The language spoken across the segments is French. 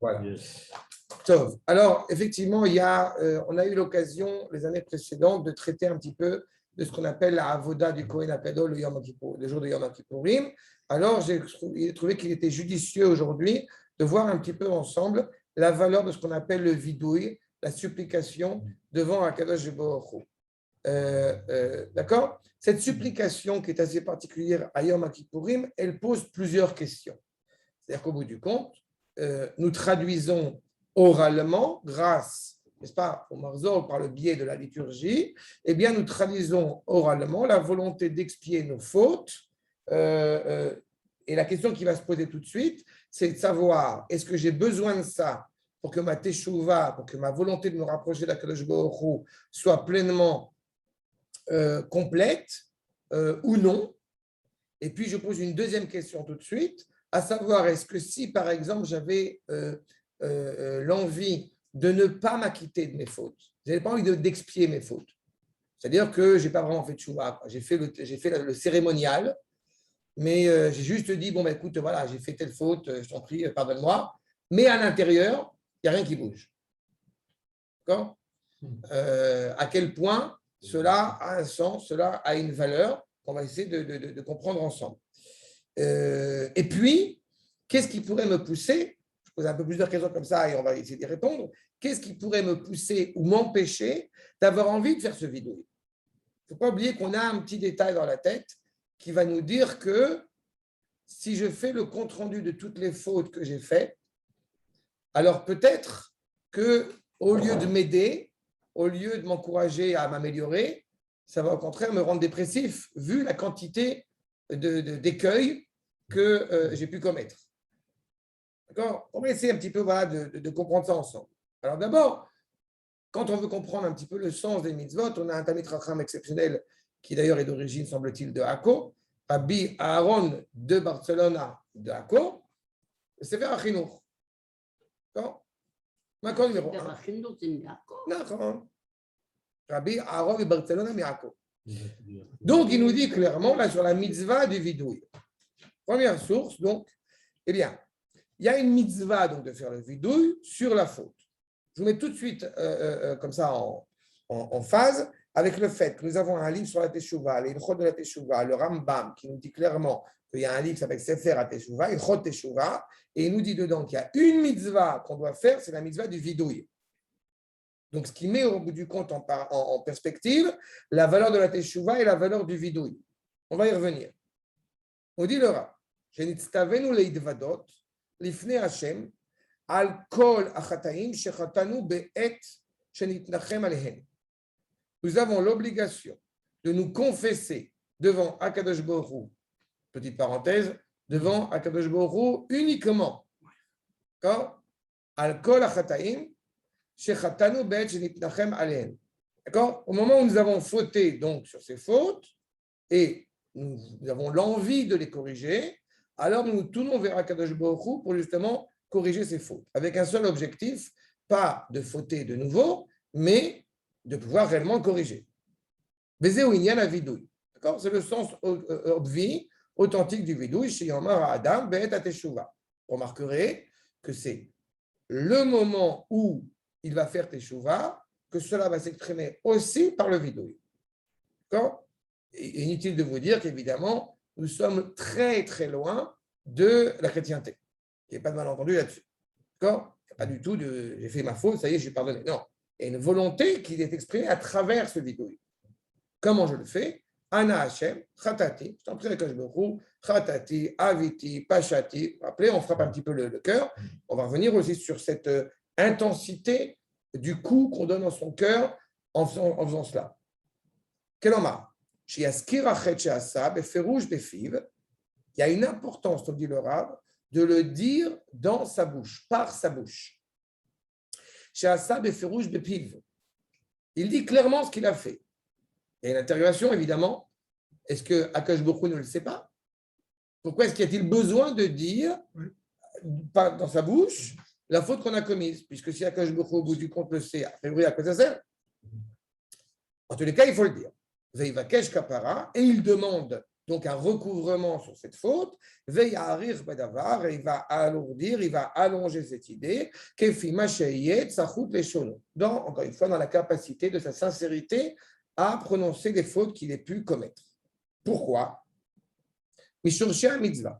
Voilà. Tov. Alors, effectivement, on a eu l'occasion, les années précédentes, de traiter un petit peu de ce qu'on appelle la avoda du Kohen Akadol, le jour de Yom Kippourim. Alors, j'ai trouvé qu'il était judicieux aujourd'hui de voir un petit peu ensemble la valeur de ce qu'on appelle le vidouille, la supplication devant Akadosh Baruch Hu. D'accord ? Cette supplication qui est assez particulière à Yom Kippourim, elle pose plusieurs questions. C'est-à-dire qu'au bout du compte, nous traduisons oralement, grâce, n'est-ce pas, au Marzor, par le biais de la liturgie, eh bien, nous traduisons oralement la volonté d'expier nos fautes. Et la question qui va se poser tout de suite, c'est de savoir, est-ce que j'ai besoin de ça pour que ma teshuva, pour que ma volonté de me rapprocher d'Akadosh Baruch Hu soit pleinement complète ou non? Et puis, je pose une deuxième question tout de suite, à savoir, est-ce que si, par exemple, j'avais l'envie de ne pas m'acquitter de mes fautes, je n'avais pas envie d'expier mes fautes, c'est-à-dire que je n'ai pas vraiment fait de chouva, j'ai fait le cérémonial, mais j'ai juste dit, bon, ben, écoute, voilà, j'ai fait telle faute, je t'en prie, pardonne-moi, mais à l'intérieur, il n'y a rien qui bouge. D'accord ? À quel point cela a un sens, cela a une valeur qu'on va essayer de comprendre ensemble. Et puis, qu'est-ce qui pourrait me pousser, je pose un peu plusieurs questions comme ça et on va essayer d'y répondre, qu'est-ce qui pourrait me pousser ou m'empêcher d'avoir envie de faire ce vidouille? Il ne faut pas oublier qu'on a un petit détail dans la tête qui va nous dire que si je fais le compte-rendu de toutes les fautes que j'ai faites, alors peut-être qu'au lieu de m'aider, au lieu de m'encourager à m'améliorer, ça va au contraire me rendre dépressif, vu la quantité d'écueils que j'ai pu commettre. D'accord ? On va essayer un petit peu de comprendre ça ensemble. Alors d'abord, quand on veut comprendre un petit peu le sens des mitzvot, on a un Talmid Chacham exceptionnel qui d'ailleurs est d'origine, semble-t-il, de Akko, Rabbi Aaron de Barcelona de Akko, c'est vers Achinour. D'accord ? D'accord, numéro 1. D'accord. Rabbi Aaron de Barcelona de Akko. Donc, il nous dit clairement, là, sur la mitzvah du vidouille. Première source, donc, eh bien, il y a une mitzvah donc, de faire le vidouille sur la faute. Je vous mets tout de suite comme ça en phase avec le fait que nous avons un livre sur la Teshuvah, les Ilchot de la Teshuvah, le Rambam, qui nous dit clairement qu'il y a un livre qui s'appelle Sefer à Teshuvah, Ilchot Teshuvah, et il nous dit dedans qu'il y a une mitzvah qu'on doit faire, c'est la mitzvah du vidouille. Donc, ce qui met au bout du compte en perspective la valeur de la Teshuvah et la valeur du vidouille. On va y revenir. On dit le Rav, Shenitztavenu leidvadot, lifnei Hashem, al kol achataim shechatanu be'et shenitnachem alehem. Nous avons l'obligation de nous confesser devant Akadosh Baruch Hu, petite parenthèse, devant Akadosh Baruch Hu uniquement. D'accord ? Al kol achataim shechatanu be'et shenitnachem alehem. D'accord ? Au moment où nous avons fauté donc sur ces fautes et nous avons l'envie de les corriger, alors nous nous tournons vers Akadosh Baruch Hu pour justement corriger ces fautes, avec un seul objectif, pas de fauter de nouveau, mais de pouvoir réellement corriger. Bezé ou inyan à vidouille. D'accord ? C'est le sens obvi, authentique du vidouille, chez Yomar Adam, Be'et Teshuvah. Vous remarquerez que c'est le moment où il va faire Teshuvah, que cela va s'exprimer aussi par le vidouille. D'accord ? Inutile de vous dire qu'évidemment, nous sommes très très loin de la chrétienté. Il n'y a pas de malentendu là-dessus. D'accord ? Il n'y a pas du tout de j'ai fait ma faute, ça y est, je suis pardonné. Non. Il y a une volonté qui est exprimée à travers ce vidouille. Comment je le fais ? Ana Hashem, Khatati, je t'en prie avec Hashbechou, Khatati, Aviti, Pashati. Rappelez, on frappe un petit peu le cœur. On va revenir aussi sur cette intensité du coup qu'on donne dans son cœur en faisant cela. Quel homme a ? Il y a une importance, comme dit le Rav, de le dire dans sa bouche, par sa bouche. Il dit clairement ce qu'il a fait. Il y a une interrogation, évidemment. Est-ce que Akash Baruch Hu ne le sait pas ? Pourquoi est-ce qu'il y a-t-il besoin de dire dans sa bouche la faute qu'on a commise ? Puisque si Akash Baruch Hu, au bout du compte, le sait, a priori, à quoi ça sert ? En tous les cas, il faut le dire. Veivakesh kapara, et il demande donc un recouvrement sur cette faute, veille à rire badavar, et il va alourdir, il va allonger cette idée, encore une fois, dans la capacité de sa sincérité à prononcer les fautes qu'il ait pu commettre. Pourquoi? Mishurshia mitzvah.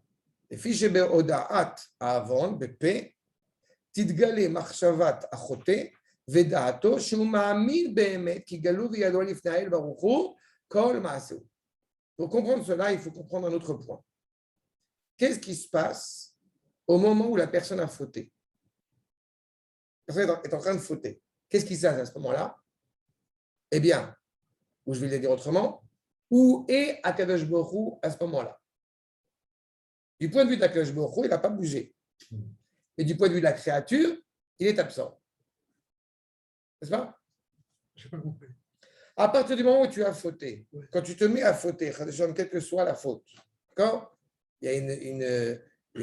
לפי שבהודעת העוון בפה תתגלה מחשבת החוטא ודעתו שהוא מאמין באמת כי גלו וידוע לפני האל ברוך הוא כל מעשהו. Pour comprendre cela, il faut comprendre un autre point. Qu'est-ce qui se passe au moment où la personne a fauté? La personne est en train de fauter. Qu'est-ce qui se passe à ce moment-là? Eh bien, ou je vais le dire autrement, où est Akadosh Baruch Hu à ce moment-là? Du point de vue d'Akadosh Baruch Hu, il n'a pas bougé. Et du point de vue de la créature, il est absent. N'est-ce pas? Je n'ai pas compris. À partir du moment où tu as fauté, quand tu te mets à fauter, quelle que soit la faute, d'accord? Il y a une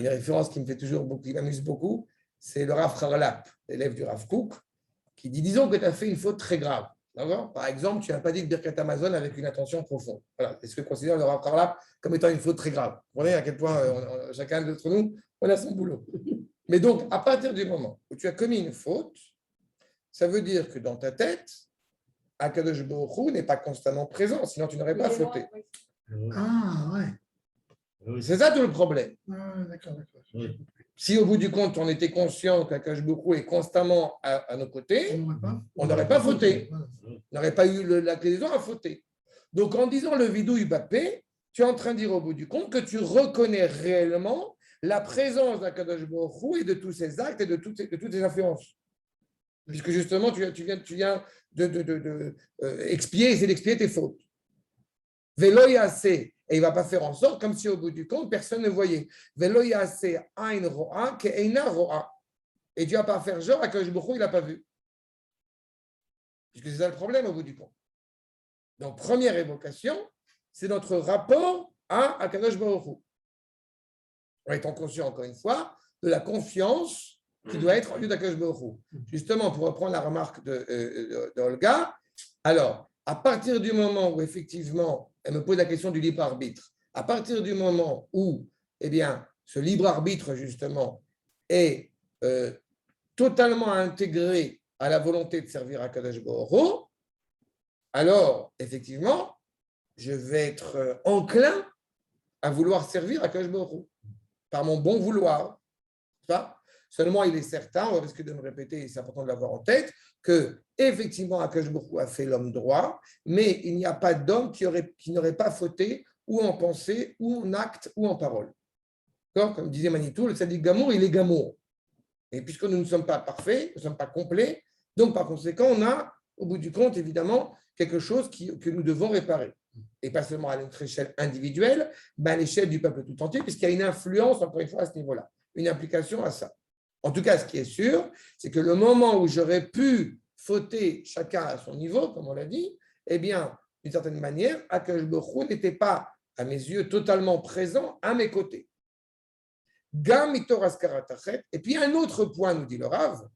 référence qui me fait toujours beaucoup, qui m'amuse beaucoup, c'est le Rav Harlap, l'élève du Rav Kook, qui dit, disons que tu as fait une faute très grave. D'accord? Par exemple, tu n'as pas dit le Birkat Amazon avec une intention profonde. Voilà. Est-ce que considère le Rav Harlap comme étant une faute très grave? Vous voyez à quel point chacun d'entre nous, on a son boulot. Mais donc, à partir du moment où tu as commis une faute, ça veut dire que dans ta tête, Akadosh Baruch Hu n'est pas constamment présent, sinon tu n'aurais pas fauté. Ah, ouais. C'est ça tout le problème. Ah, d'accord. Oui. Si au bout du compte, on était conscient qu'Akadosh Baruch Hu est constamment à nos côtés, on n'aurait pas fauté. On n'aurait pas eu la liaison à fauter. Donc, en disant le vidouille Bappé, tu es en train de dire au bout du compte que tu reconnais réellement la présence d'Akadosh Baruch Hu et de tous ses actes et de toutes ses influences. Puisque justement, tu viens essayer d'expier tes fautes. Velo yase, et il ne va pas faire en sorte, comme si au bout du compte, personne ne voyait. Velo yase ain ro'a ke eina ro'a. Et tu ne vas pas faire genre qu'Akadosh Baruch Hu, il n'a pas vu. Puisque c'est ça le problème au bout du compte. Donc, première évocation, c'est notre rapport à Akadosh Baruch Hu. En étant conscient, encore une fois, de la confiance qui doit être en lieu d'Akadosh Baruch Hu. Justement, pour reprendre la remarque d'Olga, alors, à partir du moment où, effectivement, elle me pose la question du libre arbitre, à partir du moment où, eh bien, ce libre arbitre, justement, est totalement intégré à la volonté de servir Akadosh Baruch Hu, alors, effectivement, je vais être enclin à vouloir servir Akadosh Baruch Hu, par mon bon vouloir. Pas? Seulement, il est certain, on risque de me répéter, c'est important de l'avoir en tête, que effectivement, Akadosh Baruch Hu a fait l'homme droit, mais il n'y a pas d'homme qui n'aurait pas fauté, ou en pensée, ou en acte, ou en parole. D'accord? Comme disait Manitou, le tzaddik Gamour, il est Gamour. Et puisque nous ne sommes pas parfaits, nous ne sommes pas complets, donc par conséquent, on a, au bout du compte, évidemment, quelque chose que nous devons réparer. Et pas seulement à notre échelle individuelle, mais à l'échelle du peuple tout entier, puisqu'il y a une influence, encore une fois, à ce niveau-là, une implication à ça. En tout cas, ce qui est sûr, c'est que le moment où j'aurais pu fauter chacun à son niveau, comme on l'a dit, eh bien, d'une certaine manière, Akadosh Baruch Hu n'était pas, à mes yeux, totalement présent à mes côtés. Gam mitor askarat achet. Et puis, un autre point, nous dit le Rav,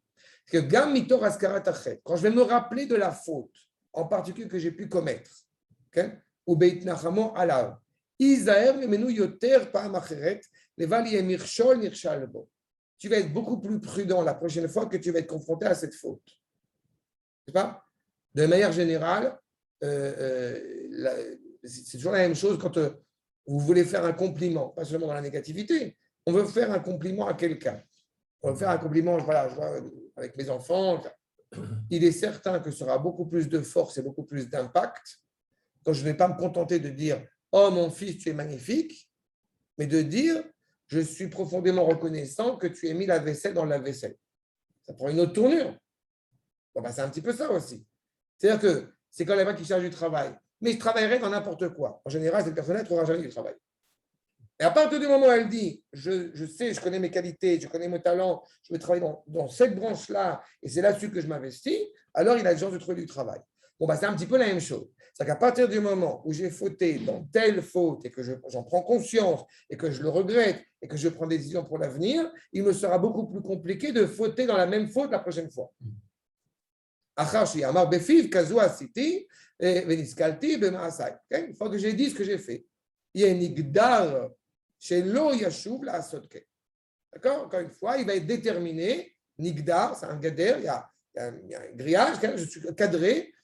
que Gam mitor askarat achet, quand je vais me rappeler de la faute, en particulier que j'ai pu commettre, ou beit nachamo alav, Isaer memenu yoter pa'am acheret, leval yemirshol nirshal bo. Tu vas être beaucoup plus prudent la prochaine fois que tu vas être confronté à cette faute. C'est pas? De manière générale, c'est toujours la même chose quand vous voulez faire un compliment, pas seulement dans la négativité. On veut faire un compliment à quelqu'un. On veut faire un compliment, voilà, je vois, avec mes enfants. Il est certain que ce sera beaucoup plus de force et beaucoup plus d'impact quand je ne vais pas me contenter de dire « Oh, mon fils, tu es magnifique », mais de dire « Je suis profondément reconnaissant que tu aies mis la vaisselle dans la vaisselle ». Ça prend une autre tournure. Bon, ben, c'est un petit peu ça aussi. C'est-à-dire que c'est quand même qui cherche du travail. Mais je travaillerai dans n'importe quoi. En général, cette personne-là ne trouvera jamais du travail. Et à partir du moment où elle dit, je sais, je connais mes qualités, je connais mon talent, je veux travailler dans cette branche-là, et c'est là-dessus que je m'investis, alors il a des chances de trouver du travail. Bon, ben, c'est un petit peu la même chose. C'est qu'à partir du moment où j'ai fauté dans telle faute et que j'en prends conscience et que je le regrette et que je prends des décisions pour l'avenir, il me sera beaucoup plus compliqué de fauter dans la même faute la prochaine fois. Une fois que j'ai dit ce que j'ai fait. Yenigdar shelo yashuv la'asot. D'accord? Encore une fois, il va être déterminé. Nigdar, c'est un gader, il y a un grillage, je suis cadré,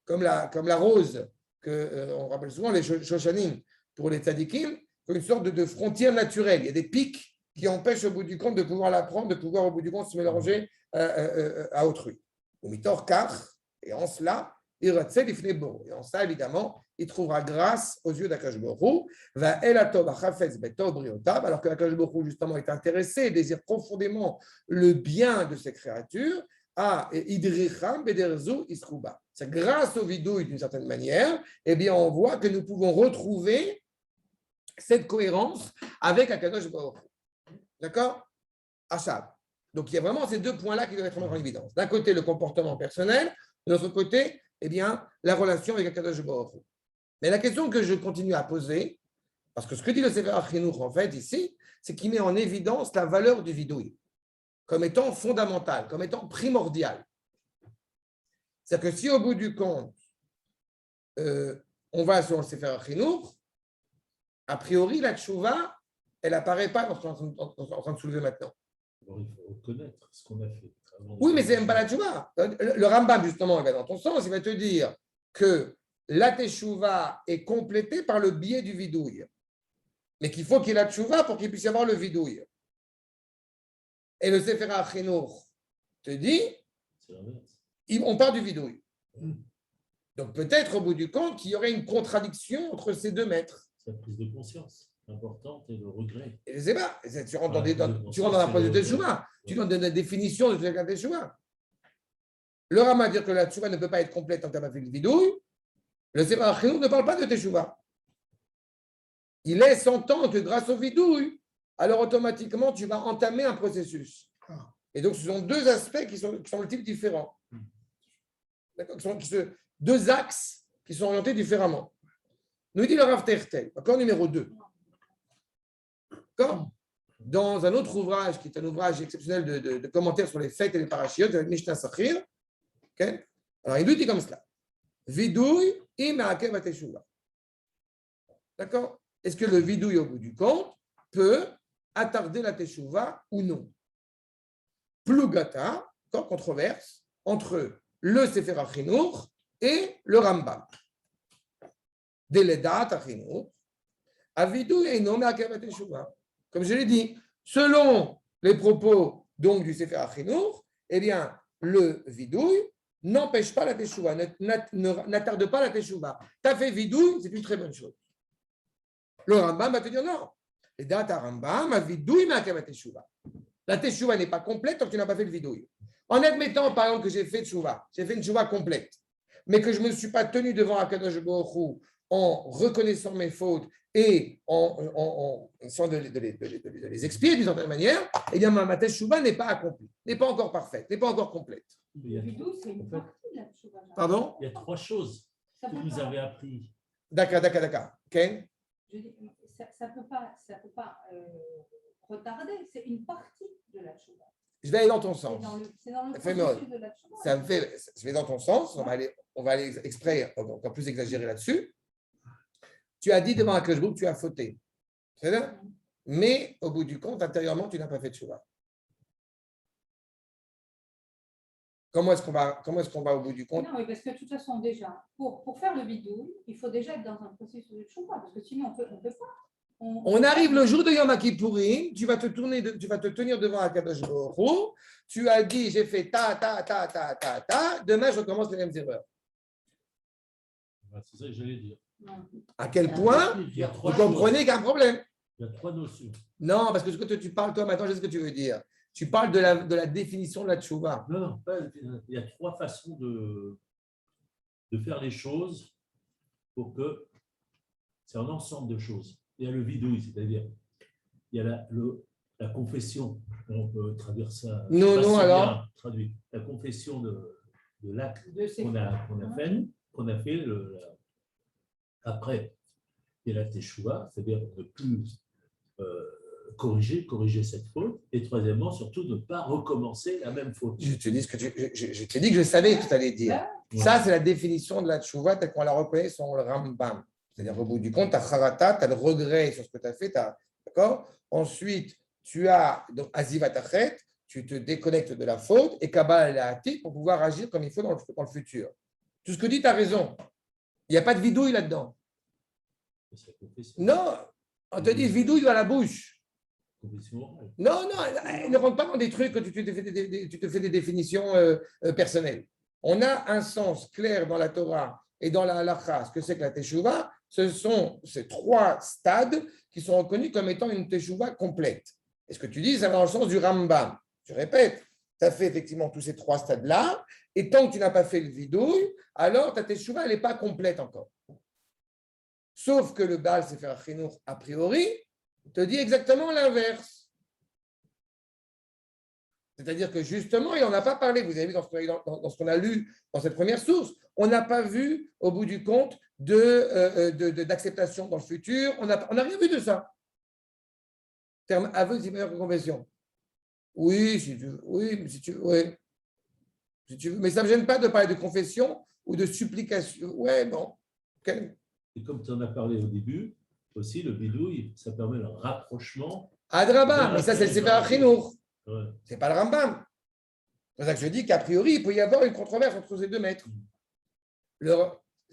comme la rose, on rappelle souvent les Shoshanim pour les tzadikim, comme une sorte de frontière naturelle. Il y a des pics qui empêchent au bout du compte de pouvoir l'apprendre, de pouvoir au bout du compte se mélanger à autrui. Et en cela, et en ça, évidemment, il trouvera grâce aux yeux d'Akash Borou. Alors que Akash Borou, justement, est intéressé et désire profondément le bien de ces créatures, c'est grâce au vidouille, d'une certaine manière, eh bien, on voit que nous pouvons retrouver cette cohérence avec Akadosh Baruch Hu. D'accord? Achab. Donc, il y a vraiment ces deux points-là qui doivent être en évidence. D'un côté, le comportement personnel, de l'autre côté, eh bien, la relation avec Akadosh Baruch Hu. Mais la question que je continue à poser, parce que ce que dit le Sefer HaChinuch, en fait, ici, c'est qu'il met en évidence la valeur du vidouille comme étant fondamentale, comme étant primordiale. C'est-à-dire que si au bout du compte, on va sur le Sefer HaChinuch, a priori, la tchouva, elle n'apparaît pas dans ce qu'on est en train de soulever maintenant. Alors, il faut reconnaître ce qu'on a fait. Oui, mais ce n'est même pas la tchouva. Le Rambam, justement, il va dans ton sens, il va te dire que la teshuva est complétée par le biais du vidouille, mais qu'il faut qu'il y ait la tchouva pour qu'il puisse y avoir le vidouille. Et le Sefer HaChinuch te dit, on part du vidouille. Donc peut-être au bout du compte qu'il y aurait une contradiction entre ces deux maîtres. C'est la prise de conscience importante et le regret. Et je ne sais pas, tu rentres dans la prise de teshuva, tu donnes la définition de la teshuva. Le Rama dit que la teshuva ne peut pas être complète tant qu'elle n'a pas fait le vidouille. Le Sefer HaChinuch ne parle pas de teshuva. Il laisse entendre que grâce au vidouille, alors automatiquement, tu vas entamer un processus. Et donc, ce sont deux aspects qui sont de type différent. D'accord? Deux axes qui sont orientés différemment. Nous dit le Rav Tertel, accord numéro 2. D'accord? Dans un autre ouvrage, qui est un ouvrage exceptionnel de commentaires sur les fêtes et les parachiotes, de Mishnah Sachir, okay? Alors il nous dit comme cela. Vidouille ima'akev ateshuva. D'accord? Est-ce que le vidouille, au bout du compte, peut attarder la teshuva ou non? Plugata, controverse entre le Sefer HaChinuch et le Rambam. Deledat HaChinuch, avidou eino me'akev teshuva. Comme je l'ai dit, selon les propos donc du Sefer HaChinuch, eh bien, le vidouille n'empêche pas la teshuva, n'attarde pas la teshuva. Tu as fait vidouille, c'est une très bonne chose. Le Rambam va te dire non. Les dates à Rambam, à vidouille, mais à teshuva. La teshuva n'est pas complète tant que tu n'as pas fait le vidouille. En admettant, par exemple, que j'ai fait teshuva, j'ai fait une teshuva complète, mais que je ne me suis pas tenu devant Akadosh Baruch Hu en reconnaissant mes fautes et en essayant de les expier d'une certaine manière, eh bien, ma teshuva n'est pas accomplie, n'est pas encore parfaite, n'est pas encore complète. Le vidouille, c'est une partie de la teshuva. Pardon? Il y a trois choses que vous avez appris. D'accord. Okay. Ça ne peut pas retarder, c'est une partie de la teshuva. Je vais aller dans ton sens. C'est dans le processus de la teshuva. Je vais dans ton sens. On va aller exprès, encore plus exagérer là-dessus. Tu as dit devant Akadosh Baruch Hu, tu as fauté. C'est ça? Mais au bout du compte, intérieurement, tu n'as pas fait de teshuva. Comment est-ce qu'on va au bout du compte? Non, mais parce que de toute façon, déjà, pour faire le bidouille, il faut déjà être dans un processus de teshuva, parce que sinon, on ne peut pas. On arrive le jour de Yom Kippourim, tu vas te tenir devant Akadosh Baruch Hu, tu as dit, j'ai fait ta, demain je recommence les mêmes erreurs. C'est ça que j'allais dire. À quel point vous comprenez qu'il y a un problème? Il y a trois notions. Non, parce que ce que tu parles, toi, maintenant, je sais ce que tu veux dire. Tu parles de la définition de la tchouva. Non, il y a trois façons de faire les choses pour que c'est un ensemble de choses. Il y a le vidouille, c'est-à-dire il y a la confession. On peut traduire ça. Non, alors. Traduit. La confession de l'acte qu'on a fait après. Et la teshuva, c'est-à-dire ne plus corriger cette faute. Et troisièmement, surtout, ne pas recommencer la même faute. Je te dis que je savais que tu allais dire. Ça, c'est la définition de la teshuva telle qu'on la reconnaît sur le Rambam. C'est-à-dire qu'au bout du compte, tu as Harata, tu as le regret sur ce que tu as fait. D'accord. Ensuite, tu as donc Azivatachet, tu te déconnectes de la faute, et Kabbalah Ati pour pouvoir agir comme il faut dans le futur. Tout ce que dit, tu as raison. Il n'y a pas de vidouille là-dedans. Non, on te dit vidouille dans la bouche. Non, elle ne rentre pas dans des trucs que tu te fais des définitions personnelles. On a un sens clair dans la Torah et dans la halakha, ce que c'est que la teshuva. Ce sont ces 3 stades qui sont reconnus comme étant une teshuva complète. Et ce que tu dis, ça va dans le sens du Rambam. Je répète, tu as fait effectivement tous ces 3 stades-là, et tant que tu n'as pas fait le vidouille, alors ta teshuva, elle n'est pas complète encore. Sauf que le Baal Sefer HaChinuch, a priori, te dit exactement l'inverse. C'est-à-dire que justement, il n'en a pas parlé. Vous avez vu dans ce qu'on a lu dans cette première source, on n'a pas vu, au bout du compte, d'acceptation dans le futur. On n'a rien vu de ça. Terme aveu, c'est meilleur que confession. Oui, si tu veux. Oui, si tu veux. Oui. Si tu veux. Mais ça ne me gêne pas de parler de confession ou de supplication. Ouais, bon. Okay. Et comme tu en as parlé au début, aussi, le bidouille, ça permet le rapprochement. Adraba, mais ça, c'est le Sefer HaChinuch. Ouais. Ce n'est pas le Rambam. C'est pour ça que je dis qu'a priori, il peut y avoir une controverse entre ces 2 maîtres.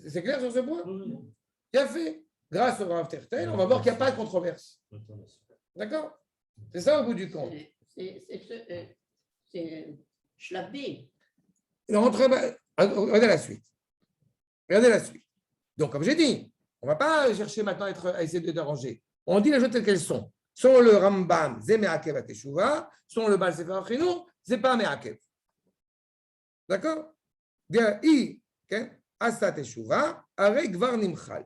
C'est clair sur ce point? Oui. Bien fait. Grâce au Rav Tertel, on va voir qu'il n'y a pas de controverse. D'accord? C'est ça au bout du compte. C'est Shlabé. Regardez la suite. Regardez la suite. Donc, comme j'ai dit, on ne va pas chercher maintenant à essayer de déranger. On dit les choses telles qu'elles sont. Selon le Rambam, c'est Me'akev à Teshuva. Selon le Baal Sefer HaChinuch, ce n'est pas Me'akev. D'accord? Bien, Asa Teshuva, Arek Gvar Nimchal.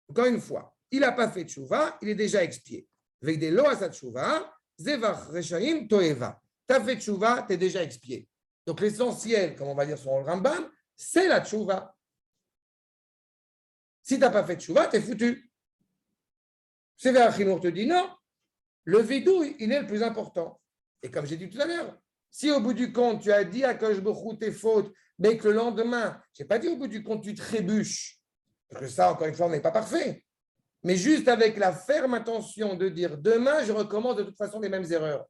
Encore une fois, il n'a pas fait Teshuva, il est déjà expié. Avec des Lo Asa Teshuva, Zevach Reshaim Toeva. Tu as fait Teshuva, tu es déjà expié. Donc, l'essentiel, comme on va dire selon le Rambam, c'est la Teshuva. Si tu n'as pas fait Teshuva, tu es foutu. Sefer HaChinuch te dit non. Le vidouille, il est le plus important. Et comme j'ai dit tout à l'heure, si au bout du compte, tu as dit à Akadosh Baruch Hu tes fautes, mais que le lendemain, je n'ai pas dit au bout du compte, tu trébuches, parce que ça, encore une fois, on n'est pas parfait, mais juste avec la ferme intention de dire demain, je recommence de toute façon les mêmes erreurs.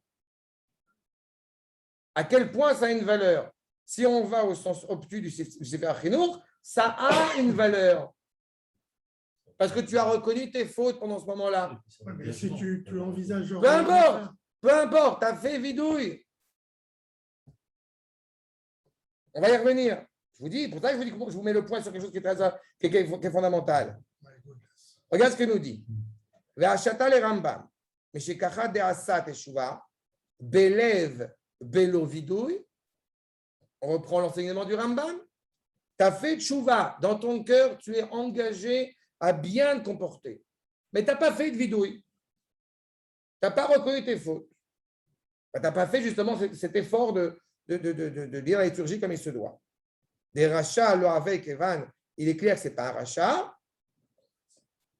À quel point ça a une valeur? Si on va au sens obtus du Sefer HaChinuch, ça a une valeur. Parce que tu as reconnu tes fautes pendant ce moment-là. Ouais, mais si tu envisages. Peu importe, tu as fait vidouille. On va y revenir. Je vous dis, pour ça, je vous mets le point sur quelque chose qui est fondamental. Regarde ce que nous dit. Ve'achata le Rambam. Meshekacha de'asa teshuva. Belev belo vidouille. On reprend l'enseignement du Rambam. Tu as fait teshuva. Dans ton cœur, tu es engagé à bien te comporter. Mais tu n'as pas fait de vidouille. Tu n'as pas reconnu tes fautes. Tu n'as pas fait justement cet effort de lire la liturgie comme il se doit. Des rachats, alors avec Evan, il est clair que ce n'est pas un rachat.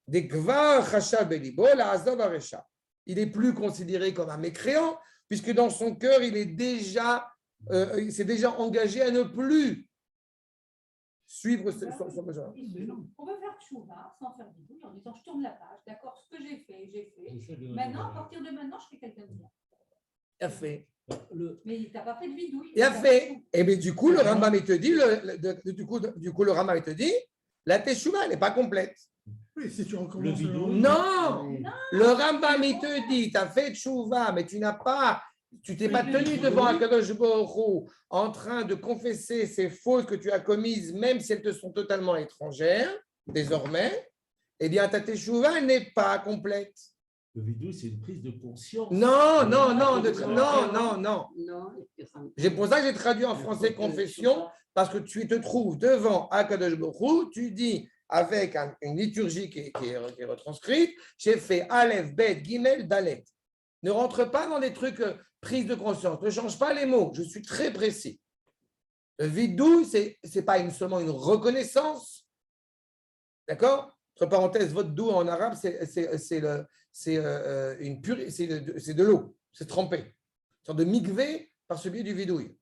Des gvar rachat belibo, la azov arecha. Il est plus considéré comme un mécréant, puisque dans son cœur, il s'est déjà engagé à ne plus suivre son besoin. On peut faire tchouva sans faire vidouille en disant je tourne la page, d'accord, ce que j'ai fait. Maintenant, à partir de maintenant, je fais quelqu'un de bien. Il a fait. Mais tu n'as pas fait de vidouille. Il a fait. Et bien du coup, le Rambam, il te dit, le Rambam, il te dit, la teshuva, elle n'est pas complète. Oui, si tu recommences. Non, le Rambam, il te dit, tu as fait teshuva, mais tu t'es pas tenu devant Akadosh Baruch Hu en train de confesser ces fautes que tu as commises, même si elles te sont totalement étrangères, désormais, eh bien, ta teshuva n'est pas complète. Le vidouille, c'est une prise de conscience. Non. Non. C'est pour ça que j'ai traduit en français confession, parce que tu te trouves devant Akadosh Baruch Hu, tu dis avec une liturgie qui est retranscrite, j'ai fait Aleph, Bet, Gimel, Dalet. Ne rentre pas dans des trucs prise de conscience. Ne change pas les mots. Je suis très précis. Le vidouille, ce n'est pas seulement une reconnaissance. D'accord? Entre parenthèses, votre dou en arabe, c'est de l'eau. C'est trempé. Une sorte de mikvé par ce biais du vidouille.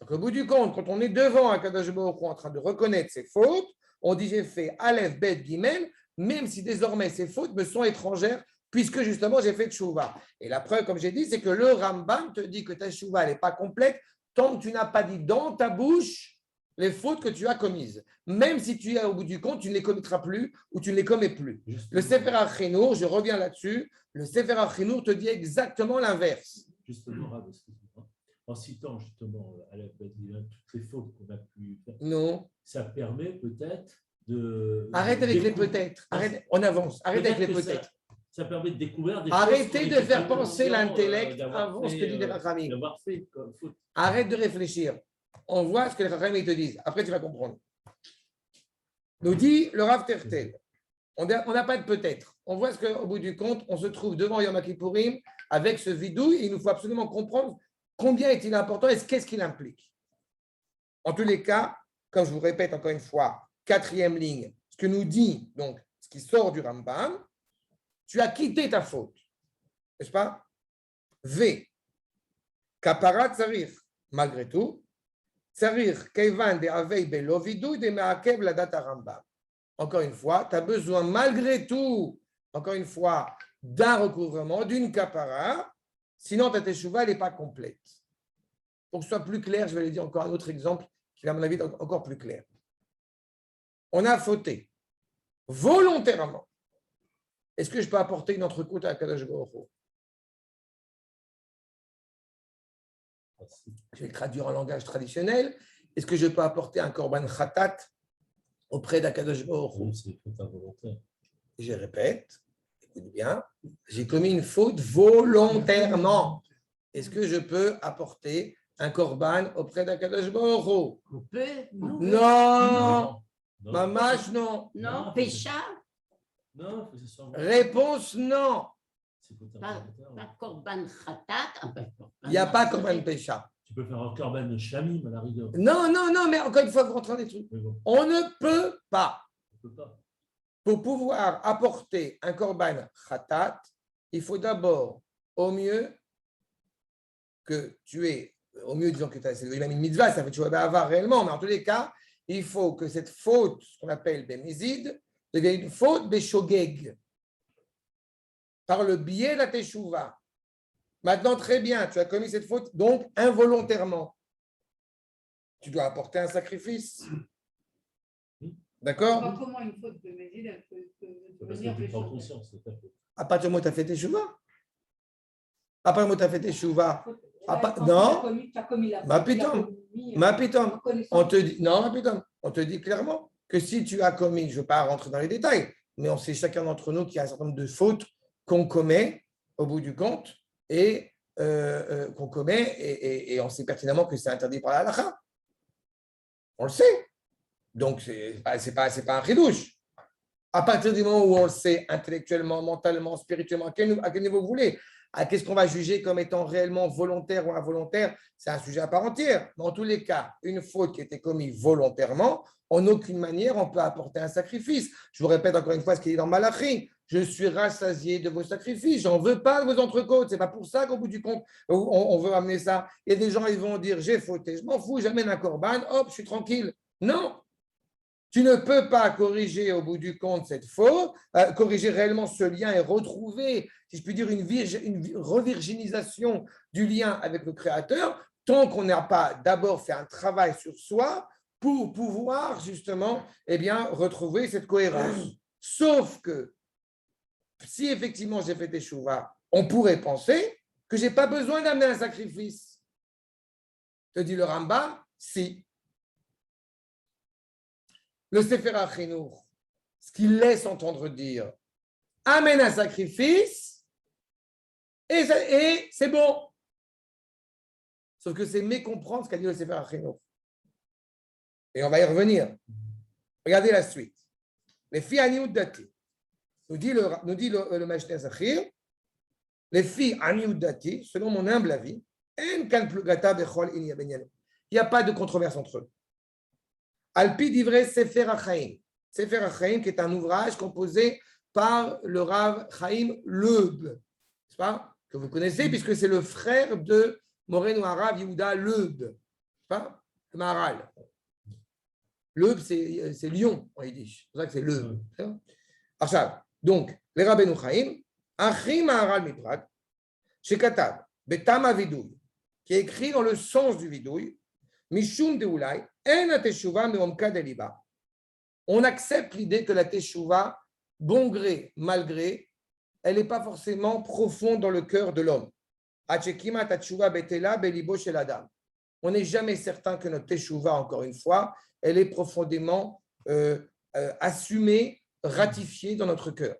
Donc, au bout du compte, quand on est devant un Kadosh Baruch Hu en train de reconnaître ses fautes, on dit j'ai fait Aleph, Bet, Gimel, même si désormais ces fautes me sont étrangères, puisque justement j'ai fait tchouva. Et la preuve, comme j'ai dit, c'est que le Rambam te dit que ta tchouva n'est pas complète tant que tu n'as pas dit dans ta bouche les fautes que tu as commises. Même si tu es au bout du compte, tu ne les commettras plus ou tu ne les commets plus. Le Sefer HaChinour, je reviens là-dessus, le Sefer HaChinour te dit exactement l'inverse. Justement, Rav, excuse-moi. En citant justement à la Badina toutes les fautes qu'on a pu faire, Non. ça permet peut-être de. Arrête avec les peut-être. Arrête, on avance. Arrête avec les peut-être. Ça permet de découvrir des Arrêtez choses de faire penser l'intellect avant ce que dit les Rachamim. D'avoir fait comme faute. Arrête de réfléchir. On voit ce que les Rachamim te disent. Après, tu vas comprendre. Nous dit le Rav Tertel. On n'a pas de peut-être. On voit ce qu'au bout du compte, on se trouve devant Yom Kippourim avec ce vidouille et il nous faut absolument comprendre combien est-il important et qu'est-ce qu'il implique. En tous les cas, comme je vous répète encore une fois, 4e ligne, ce que nous dit, donc, ce qui sort du Rambam, tu as quitté ta faute, n'est-ce pas? V. Kaparat tsarir, malgré tout, tsarir keivan de avei belo vidouille de me'akev la data Rambam. Encore une fois, tu as besoin malgré tout, encore une fois, d'un recouvrement, d'une kapara, sinon ta teshuva n'est pas complète. Pour que ce soit plus clair, je vais aller dire encore un autre exemple qui va, à mon avis, être encore plus clair. On a fauté volontairement. Est-ce que je peux apporter une entrecôte à Kadosh Baruch Hu? Je vais le traduire en langage traditionnel. Est-ce que je peux apporter un korban khatat auprès d'Akadosh Baruch Hu? C'est faute involontaire. Je répète, écoute bien, j'ai commis une faute volontairement. Est-ce que je peux apporter un korban auprès d'Akadosh Baruch Hu? On peut? Non, Non. mamash non. Non, pécha? Non, faut que ce soit. Réponse non. C'est faute Pas involontaire. korban khatat? Il n'y a pas korban pécha. Tu peux faire un korban de shamim à la rigueur. Non, mais encore une fois, vous rentrez dans des trucs. Mais bon, On ne peut pas. on peut pas. Pour pouvoir apporter un korban khatat, il faut d'abord, au mieux, que tu aies, au mieux disons que c'est une mitzvah, ça fait tu vas avoir réellement, mais en tous les cas, il faut que cette faute, ce qu'on appelle bémézid, devienne une faute béshogeg, par le biais de la teshuva. Maintenant, très bien, tu as commis cette faute, donc involontairement. Tu dois apporter un sacrifice. D'accord? Comment une faute de Mézid, elle peut Parce devenir que tu prends péché? conscience, c'est ta faute. À partir du moment où tu as fait teshuva. À partir du moment où tu as fait teshuva. Quand Non. tu as commis la faute, Ma tu l'as piton. commis, Ma piton. en connaissance. On te dit, non, ma piton. On te dit clairement que si tu as commis, je ne veux pas rentrer dans les détails, mais on sait chacun d'entre nous qu'il y a un certain nombre de fautes qu'on commet au bout du compte et qu'on commet et on sait pertinemment que c'est interdit par la halakha. On le sait. Donc, ce n'est pas un chidouche. À partir du moment où on le sait intellectuellement, mentalement, spirituellement, à quel niveau vous voulez, qu'est-ce qu'on va juger comme étant réellement volontaire ou involontaire, c'est un sujet à part entière. Mais en tous les cas, une faute qui a été commise volontairement, en aucune manière on peut apporter un sacrifice. Je vous répète encore une fois ce qui est dans Malachi. Je suis rassasié de vos sacrifices, j'en veux pas de vos entrecôtes. C'est pas pour ça qu'au bout du compte, on veut amener ça. Et des gens, ils vont dire, j'ai fauté, je m'en fous, j'amène un corban, hop, je suis tranquille. Non, tu ne peux pas corriger au bout du compte cette faute, corriger réellement ce lien et retrouver, si je puis dire, une revirginisation du lien avec le Créateur, tant qu'on n'a pas d'abord fait un travail sur soi pour pouvoir justement retrouver cette cohérence. Sauf que si effectivement j'ai fait teshuva, on pourrait penser que je n'ai pas besoin d'amener un sacrifice. Te dit le Rambam, si. Le Sefer HaChinour, ce qu'il laisse entendre dire, amène un sacrifice et c'est bon. Sauf que c'est mécomprendre ce qu'a dit le Sefer HaChinour. Et on va y revenir. Regardez la suite. Les filles Aniout Dati, nous dit le Mashner Zachir, les filles Aniout Dati, selon mon humble avis, il n'y a pas de controverse entre eux. Alpi d'ivray Sefer HaChaim. Sefer HaChaim, qui est un ouvrage composé par le Rav Chaim Leub, n'est-ce pas? Que vous connaissez, puisque c'est le frère de Moreno Harav Yehuda Leub, n'est-ce pas? Le Maharal. Leub, c'est lion en yiddish. C'est pour ça que c'est Leub. Donc, les Rabbeinu Chaim, Achim Maharal Miprag, chez Katav, Betama Vidouille, qui est écrit dans le sens du vidouille, Mishum Deulai, En Ateshuva Meomka Deliba. On accepte l'idée que la Teshuva, bon gré, mal gré, elle n'est pas forcément profonde dans le cœur de l'homme. Achekima Tatshuva Betela Belibo Shel Adam. On n'est jamais certain que notre Teshuva, encore une fois, elle est profondément assumée, ratifiée dans notre cœur.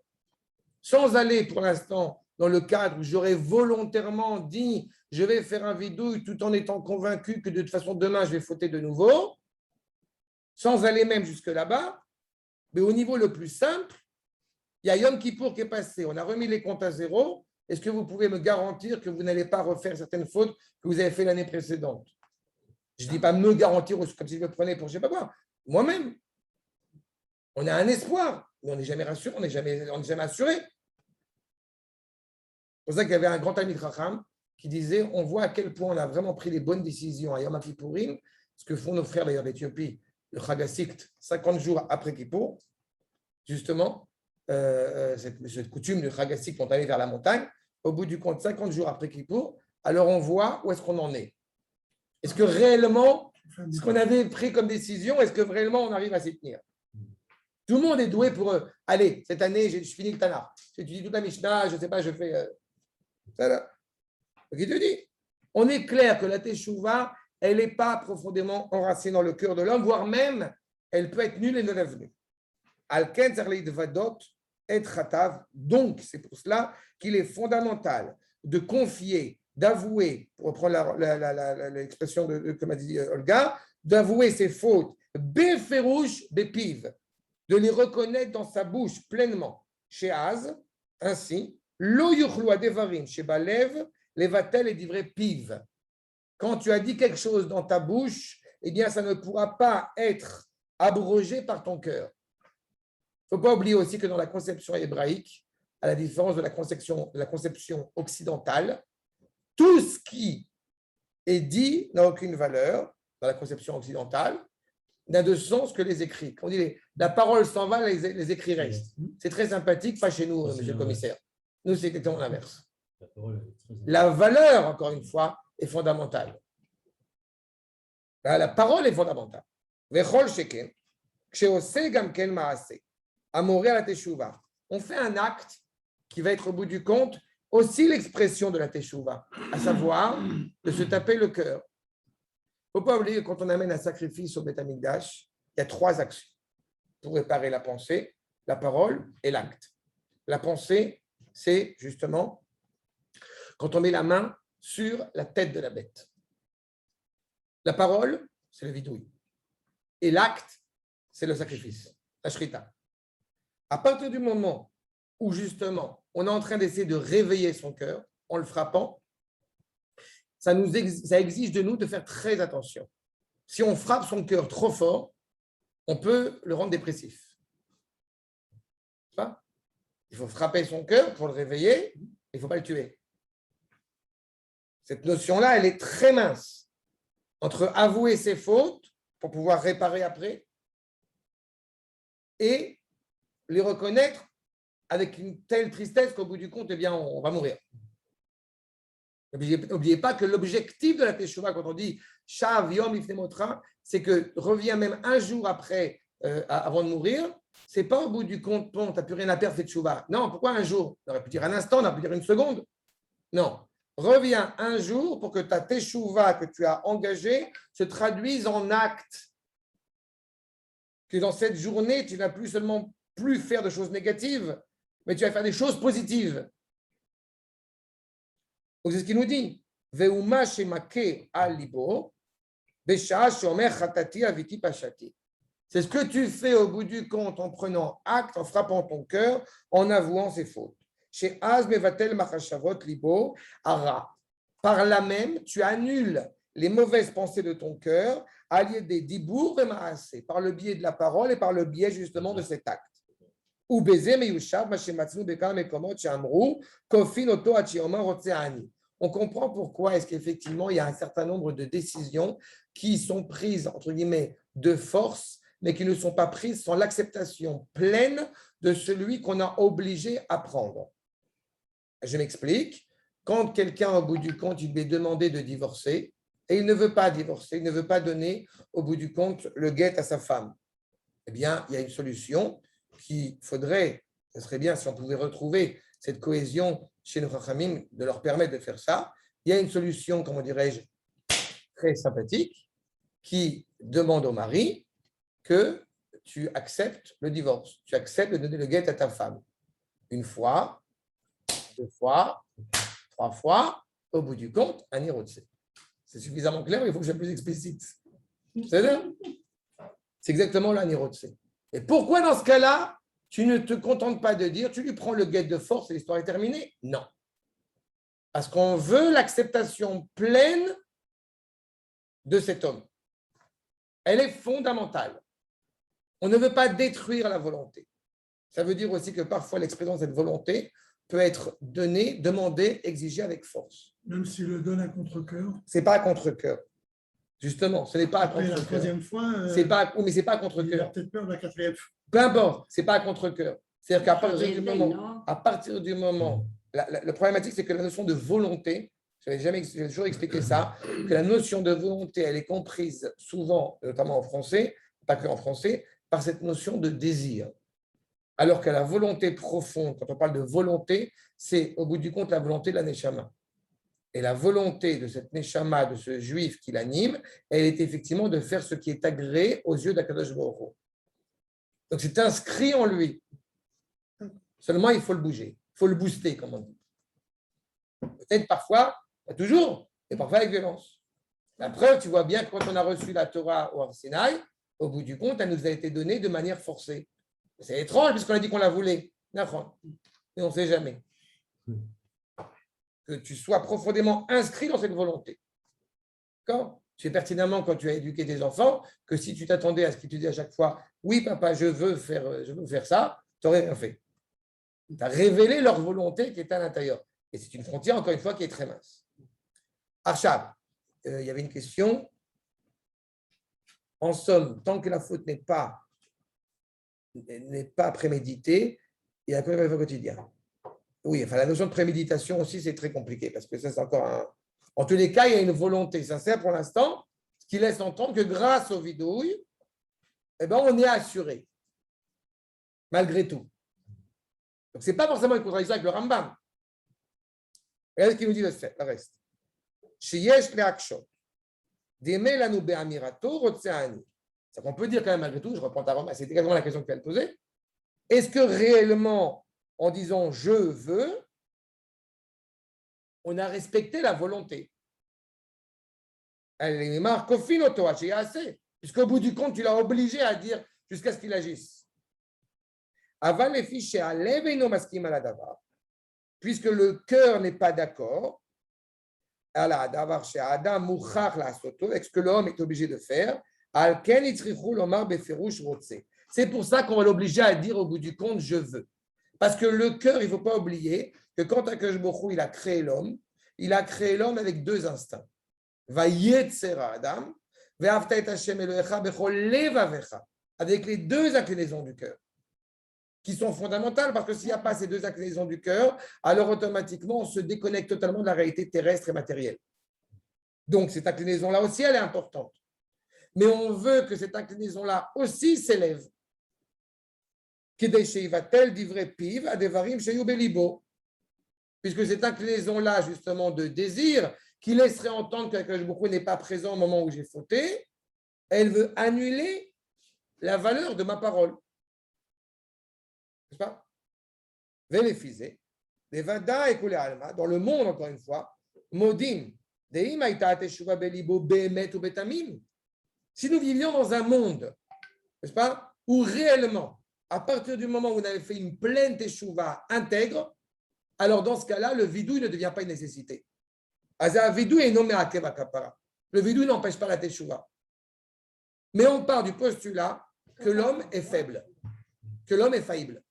Sans aller pour l'instant dans le cadre où j'aurais volontairement dit je vais faire un vidouille tout en étant convaincu que de toute façon demain je vais fauter de nouveau, sans aller même jusque là-bas, mais au niveau le plus simple, il y a Yom Kippour qui est passé, on a remis les comptes à zéro. Est-ce que vous pouvez me garantir que vous n'allez pas refaire certaines fautes que vous avez fait l'année précédente? Je ne dis pas me garantir comme si je me prenais pour je ne sais pas quoi. Moi-même, on a un espoir, mais on n'est jamais rassuré, on n'est jamais assuré. C'est pour ça qu'il y avait un grand ami de Chacham qui disait on voit à quel point on a vraiment pris les bonnes décisions à Yom Kippourim, ce que font nos frères d'ailleurs d'Éthiopie, le Chag HaSikt, 50 jours après Kippour, justement, cette coutume du Chag HaSikt, on allait vers la montagne, au bout du compte, 50 jours après Kippour, alors on voit où est-ce qu'on en est. Est-ce que réellement, ce qu'on avait pris comme décision, est-ce que réellement on arrive à s'y tenir? Tout le monde est doué pour allez, cette année, je finis le Tanakh, j'étudie toute la Mishnah, je ne sais pas, je fais. Ça. Donc il te dit, on est clair que la Teshuvah, elle n'est pas profondément enracinée dans le cœur de l'homme, voire même, elle peut être nulle et non avenue. Al-Ken Zerleid Vadot et Khatav. Donc, c'est pour cela qu'il est fondamental de confier, d'avouer, pour reprendre l'expression comme a dit Olga, d'avouer ses fautes, béferouche, bépiv, de les reconnaître dans sa bouche pleinement. Chez Az, ainsi, lo yuchlu adevarim, chez Balev, levatel et divrei piv. Quand tu as dit quelque chose dans ta bouche, eh bien, ça ne pourra pas être abrogé par ton cœur. Il ne faut pas oublier aussi que dans la conception hébraïque, à la différence de la conception occidentale, tout ce qui est dit n'a aucune valeur dans la conception occidentale, n'a de sens que les écrits. Quand on dit la parole s'en va, les écrits restent. C'est très sympathique, pas chez nous, monsieur le commissaire. Nous, c'est exactement l'inverse. La valeur, encore une fois, est fondamentale. La parole est fondamentale. On fait un acte qui va être au bout du compte aussi l'expression de la teshuva, à savoir de se taper le cœur. Il ne faut pas oublier que quand on amène un sacrifice au Beth Amikdash, il y a 3 actions pour réparer la pensée, la parole et l'acte. La pensée, c'est justement quand on met la main sur la tête de la bête. La parole, c'est le vidouille. Et l'acte, c'est le sacrifice, la shrita. À partir du moment où justement on est en train d'essayer de réveiller son cœur en le frappant, ça exige de nous de faire très attention. Si on frappe son cœur trop fort, on peut le rendre dépressif. Il faut frapper son cœur pour le réveiller, il ne faut pas le tuer. Cette notion-là, elle est très mince entre avouer ses fautes pour pouvoir réparer après et les reconnaître avec une telle tristesse qu'au bout du compte, eh bien, on va mourir. N'oubliez pas que l'objectif de la Teshuvah, quand on dit Shav Yom Ifnemotra, c'est que revient même un jour après, avant de mourir. C'est pas au bout du compte, bon, tu n'as plus rien à perdre, fais Teshuvah. Non, pourquoi un jour? On aurait pu dire un instant, on aurait pu dire une seconde. Non. Reviens un jour pour que ta Teshuvah que tu as engagée se traduise en acte. Que dans cette journée, tu ne vas plus seulement plus faire de choses négatives, mais tu vas faire des choses positives. Donc c'est ce qu'il nous dit. Veuma shemake al libo, besha shomer chatati aviti pashati. C'est ce que tu fais au bout du compte en prenant acte, en frappant ton cœur, en avouant ses fautes. Chez Az mevatel machashavot libo ara. Par là même, tu annules les mauvaises pensées de ton cœur, alliées des dibour et maasé, par le biais de la parole et par le biais justement de cet acte. Ou baiser meyushav mashematznu bekar mekomot shamru kofin oto achioma rotseani. On comprend pourquoi est-ce qu'effectivement il y a un certain nombre de décisions qui sont prises entre guillemets de force mais qui ne sont pas prises sans l'acceptation pleine de celui qu'on a obligé à prendre. Je m'explique. Quand quelqu'un, au bout du compte, il lui est demandé de divorcer, et il ne veut pas divorcer, il ne veut pas donner, au bout du compte, le guet à sa femme, eh bien, il y a une solution qu'il faudrait, ce serait bien si on pouvait retrouver cette cohésion chez nos Chachamim, de leur permettre de faire ça. Il y a une solution, comment dirais-je, très sympathique, qui demande au mari que tu acceptes le divorce, tu acceptes de donner le guet à ta femme. Une fois, 2 fois, 3 fois, au bout du compte, un irotse. C'est suffisamment clair, il faut que je sois plus explicite. C'est exactement l'anirotse. Et pourquoi dans ce cas-là, tu ne te contentes pas de dire, tu lui prends le guet de force et l'histoire est terminée? Non. Parce qu'on veut l'acceptation pleine de cet homme. Elle est fondamentale. On ne veut pas détruire la volonté. Ça veut dire aussi que parfois l'expression de cette volonté peut être donnée, demandée, exigée avec force. Même s'il le donne à contre-cœur. Ce n'est pas à contre-cœur. Justement, ce n'est pas à Après la contre-cœur. 3e fois, C'est pas, mais ce n'est pas à il a contre-cœur. peut-être peur de la 4e fois. Peu importe, ce n'est pas à contre-cœur. C'est-à-dire qu'à partir du Réveil, moment, non? à partir du moment, le problématique, c'est que la notion de volonté, j'ai toujours expliqué ça, que la notion de volonté, elle est comprise souvent, notamment en français, pas que en français, par cette notion de désir. Alors que la volonté profonde, quand on parle de volonté, c'est au bout du compte la volonté de la Neshama. Et la volonté de cette Neshama, de ce juif qui l'anime, elle est effectivement de faire ce qui est agréé aux yeux d'Akadosh Baruch Hu. Donc c'est inscrit en lui. Seulement, il faut le bouger, il faut le booster, comme on dit. Peut-être parfois, pas toujours, mais parfois avec violence. La preuve, tu vois bien que quand on a reçu la Torah au Sinaï, au bout du compte, elle nous a été donnée de manière forcée. C'est étrange puisqu'on a dit qu'on la voulait. Mais on ne sait jamais. Que tu sois profondément inscrit dans cette volonté. D'accord ? Tu sais pertinemment quand tu as éduqué tes enfants que si tu t'attendais à ce qu'ils te disent à chaque fois « Oui, papa, je veux faire ça », tu n'aurais rien fait. Tu as révélé leur volonté qui est à l'intérieur. Et c'est une frontière, encore une fois, qui est très mince. Arshab, il y avait une question. En somme, tant que la faute n'est pas préméditée, il y a quand même un quotidien. Oui, enfin, la notion de préméditation aussi, c'est très compliqué parce que ça, c'est encore un. En tous les cas, il y a une volonté sincère pour l'instant, ce qui laisse entendre que grâce au vidouille, eh ben, on est assuré, malgré tout. Donc, ce n'est pas forcément une contradiction avec le Rambam. Regardez ce qu'il nous dit le reste. Sheyesh leakshot, d'aimer la noube amirato, rotseani. C'est qu'on peut dire quand même, malgré tout, je reprends ta remarque, c'était également la question que tu viens de poser. Est-ce que réellement, en disant je veux, on a respecté la volonté? Elle est marquée au finoto, assez, puisqu'au bout du compte, tu l'as obligé à dire jusqu'à ce qu'il agisse. Avant les fichiers à lever nos maskim à la davar, puisque le cœur n'est pas d'accord, à la davar chez Adam mouchach la soto, avec ce que l'homme est obligé de faire, al ken itrichou l'omar beferush rotse. C'est pour ça qu'on va l'obliger à dire au bout du compte je veux. Parce que le cœur, il ne faut pas oublier que quand Akadosh Baruch Hu, il a créé l'homme avec 2 instincts. Vayetzera Adam, ve'avta et Hashem Elohecha bechol levavecha, avec les 2 inclinaisons du cœur, qui sont fondamentales, parce que s'il n'y a pas ces 2 inclinaisons du cœur, alors automatiquement, on se déconnecte totalement de la réalité terrestre et matérielle. Donc, cette inclinaison-là aussi, elle est importante. Mais on veut que cette inclinaison-là aussi s'élève. Puisque cette inclinaison-là, justement, de désir, qui laisserait entendre que Akadosh Baruch Hu n'est pas présent au moment où j'ai fauté, elle veut annuler la valeur de ma parole. N'est-ce pas? Véléphisé, des vada et alma, dans le monde, encore une fois, modim, deim aita teshuva belibo behemet ou betamim. Si nous vivions dans un monde, n'est-ce pas, où réellement, à partir du moment où on avait fait une pleine teshuva intègre, alors dans ce cas-là, le vidouille ne devient pas une nécessité. Le vidouille n'empêche pas la teshuva. Mais on part du postulat que l'homme est faible, que l'homme est faillible.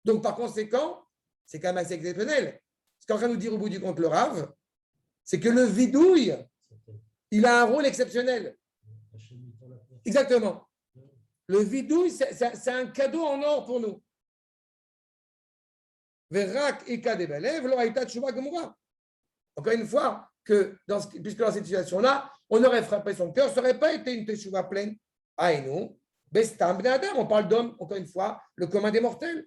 Donc par conséquent, c'est quand même assez exceptionnel. Ce qu'en train de nous dire au bout du compte le Rav, c'est que le vidouille, il a un rôle exceptionnel. Exactement. Le vidouille, c'est un cadeau en or pour nous. Verak ika de belev, lo haïta tshuva gemura. Encore une fois, puisque dans cette situation-là, on aurait frappé son cœur, ça n'aurait pas été une teshuva pleine. Aïnou, bestam bnei adam, on parle d'homme, encore une fois, le commun des mortels.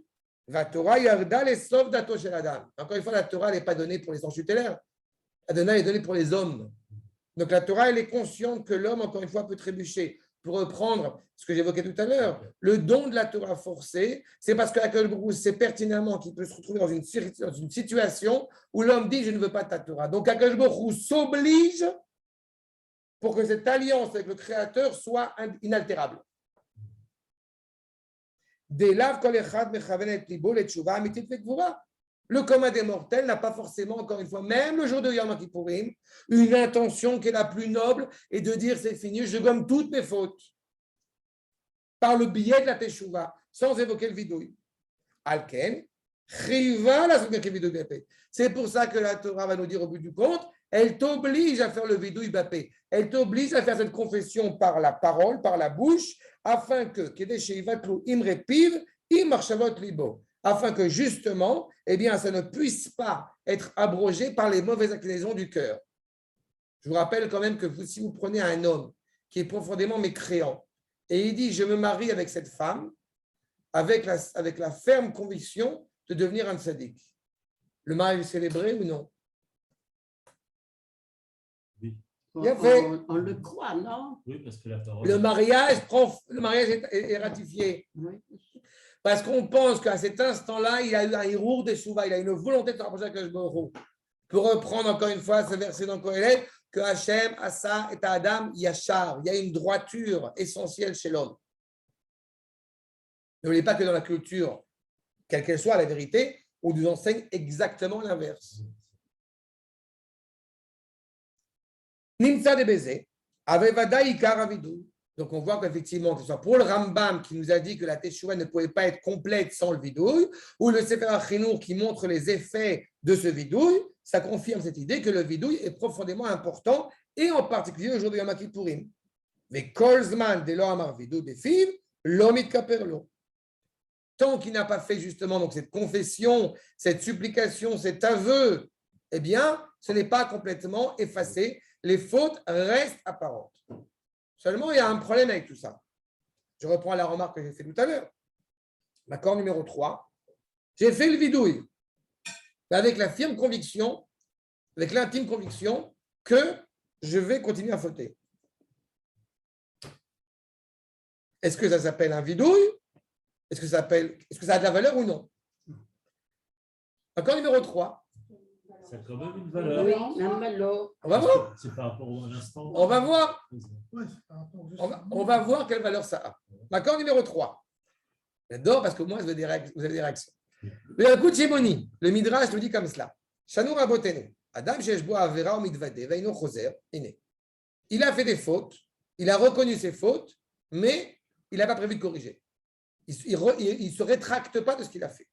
La Torah yarda les sauf dato shel adam. Encore une fois, la Torah n'est pas donnée pour les sens tutélaires. La Torah est donnée pour les hommes. Donc la Torah, elle est consciente que l'homme, encore une fois, peut trébucher. Pour reprendre ce que j'évoquais tout à l'heure, le don de la Torah forcée, c'est parce que Akadosh Baruch Hu sait pertinemment qu'il peut se retrouver dans une situation où l'homme dit « je ne veux pas ta Torah ». Donc Akadosh Baruch Hu s'oblige pour que cette alliance avec le Créateur soit inaltérable. Le commun des mortels n'a pas forcément, encore une fois, même le jour de Yom Kippourim, une intention qui est la plus noble et de dire c'est fini, je gomme toutes mes fautes par le biais de la Teshuvah, sans évoquer le vidouille. Alken, c'est pour ça que la Torah va nous dire au bout du compte, elle t'oblige à faire le vidouille bapé, elle t'oblige à faire cette confession par la parole, par la bouche, afin que afin que justement, eh bien, ça ne puisse pas être abrogé par les mauvaises inclinaisons du cœur. Je vous rappelle quand même que si vous prenez un homme qui est profondément mécréant et il dit « je me marie avec cette femme » avec la ferme conviction de devenir un tzaddik. Le mariage est célébré ou non? Oui. Bien fait. On le croit, non? Oui, parce que la parole. Le mariage est ratifié. Oui. Parce qu'on pense qu'à cet instant-là, il a eu un hirour des Shuvah, il a une volonté de se rapprocher avec Akadosh Baruch Hu. Pour reprendre encore une fois ce verset dans Kohelet, que Hachem, Asa et Adam, Yachar, il y a une droiture essentielle chez l'homme. N'oubliez pas que dans la culture, quelle qu'elle soit la vérité, on nous enseigne exactement l'inverse. Nimsa de Bézé, Avevada Ikar Avidou. Donc, on voit qu'effectivement, que ce soit pour le Rambam qui nous a dit que la Teshuvah ne pouvait pas être complète sans le vidouille, ou le Sefer HaChinour qui montre les effets de ce vidouille, ça confirme cette idée que le vidouille est profondément important, et en particulier au jour de Yom Kippourim. Mais Kolzman de l'Ohamar vidou des filles, l'Omit Kaperlo. Tant qu'il n'a pas fait justement donc, cette confession, cette supplication, cet aveu, eh bien, ce n'est pas complètement effacé. Les fautes restent apparentes. Seulement, il y a un problème avec tout ça. Je reprends la remarque que j'ai faite tout à l'heure. L'accord numéro 3. J'ai fait le vidouille avec la firme conviction, avec l'intime conviction que je vais continuer à fauter. Est-ce que ça s'appelle un vidouille? Est-ce que ça a de la valeur ou non? Accord numéro 3. Ça a quand même une valeur. Oui, un malo. On va voir. C'est par rapport à l'instant. On va voir. Ouais, c'est par rapport juste On va voir quelle valeur ça a. Accord numéro 3. J'adore parce que moi, vous avez des réactions. Le coup de Shimoni, le Midrash nous dit comme cela. Shanour Rabotenu. Adam Sheshbo Avera Midvade, Veino Choser, Iné. Il a fait des fautes, il a reconnu ses fautes, mais il n'a pas prévu de corriger. Il ne se rétracte pas de ce qu'il a fait.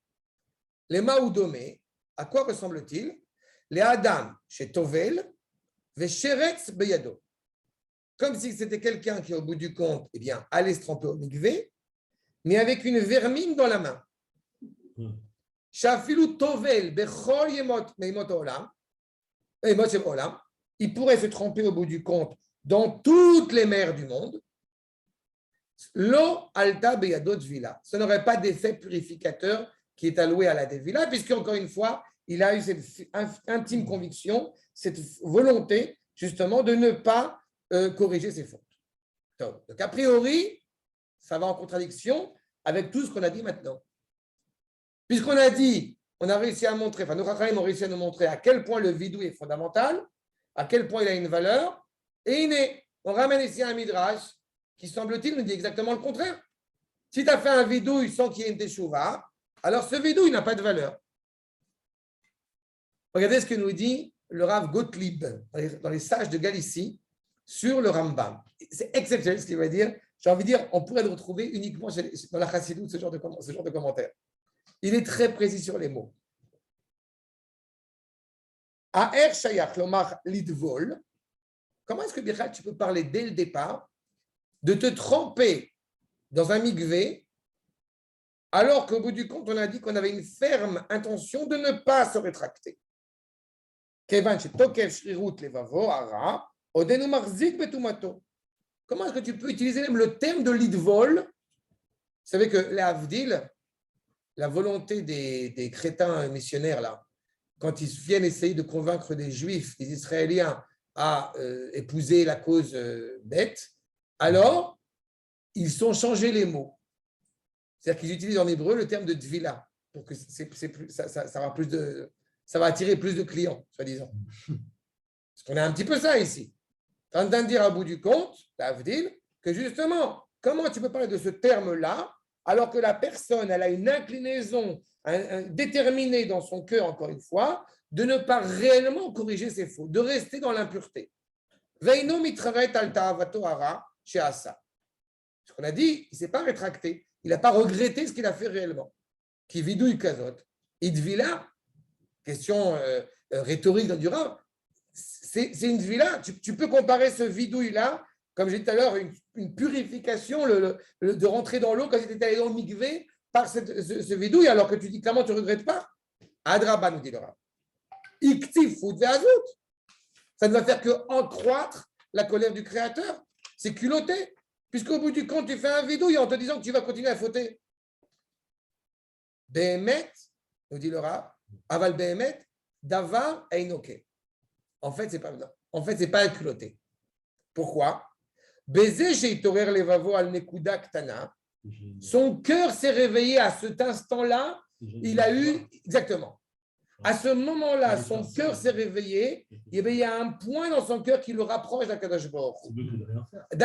Les Maoudomé, à quoi ressemble-t-il? Les Adam chez Tovel, Vesheretz Beyado. Comme si c'était quelqu'un qui, au bout du compte, eh bien, allait se tremper au mikvé, mais avec une vermine dans la main. Shafilu Tovel, Bechol Yemot Olam, il pourrait se tremper au bout du compte dans toutes les mers du monde. Lo alta beyadot vila. Ce n'aurait pas d'effet purificateur qui est alloué à la devila, puisque encore une fois, il a eu cette intime conviction, cette volonté justement de ne pas corriger ses fautes. Donc a priori, ça va en contradiction avec tout ce qu'on a dit maintenant. Puisqu'on a dit, on a réussi à montrer, enfin nos Chachamim ont réussi à nous montrer à quel point le vidou est fondamental, à quel point il a une valeur, et on ramène ici un midrash qui, semble-t-il, nous dit exactement le contraire. Si tu as fait un vidouille sans qu'il y ait une teshuva, alors ce vidouille n'a pas de valeur. Regardez ce que nous dit le Rav Gottlieb dans les Sages de Galicie sur le Rambam. C'est exceptionnel ce qu'il va dire. J'ai envie de dire, on pourrait le retrouver uniquement dans la Chassidut, ce genre de commentaire. Il est très précis sur les mots. A'er shayach lomar lidvol. Comment est-ce que Bichal, tu peux parler dès le départ de te tremper dans un mikvé, alors qu'au bout du compte, on a dit qu'on avait une ferme intention de ne pas se rétracter. Comment est-ce que tu peux utiliser même le terme de l'idvol? Vous savez que l'Avdil, la volonté des crétins missionnaires, là, quand ils viennent essayer de convaincre des Juifs, des Israéliens, à épouser la cause bête, alors ils sont changés les mots. C'est-à-dire qu'ils utilisent en hébreu le terme de dvila, pour que ça va attirer plus de clients, soi-disant. Parce qu'on a un petit peu ça ici. En train de dire à bout du compte, l'Avdil, que justement, comment tu peux parler de ce terme-là, alors que la personne, elle a une inclinaison déterminée dans son cœur, encore une fois, de ne pas réellement corriger ses fautes, de rester dans l'impureté. Veino mitravet al ta'avato hara she'asa. Ce qu'on a dit, il ne s'est pas rétracté. Il n'a pas regretté ce qu'il a fait réellement. Qui vidouille kazot. Idvila, question rhétorique dans du Rav, c'est une villa. Tu peux comparer ce vidouille-là, comme j'ai dit tout à l'heure, une purification, de rentrer dans l'eau quand tu étais allé dans le mikvé par ce vidouille, alors que tu dis clairement tu ne regrettes pas. Adraba, nous dit le Rav. Iktif fout ve'azout. Ça ne va faire qu'accroître la colère du Créateur. C'est culotté. Puisqu'au bout du compte, tu fais un vidouille en te disant que tu vas continuer à fauter. Behemet, nous dit le Rav, aval behemet, davar einoke. En fait, c'est pas culotté. Pourquoi? Baiser chez Torer Levavo al Nekuda Ktana. Son cœur s'est réveillé à cet instant-là. Il a eu, exactement. À ce moment-là, son cœur s'est réveillé. Il y a un point dans son cœur qui le rapproche d'Akadosh Baruch Hu.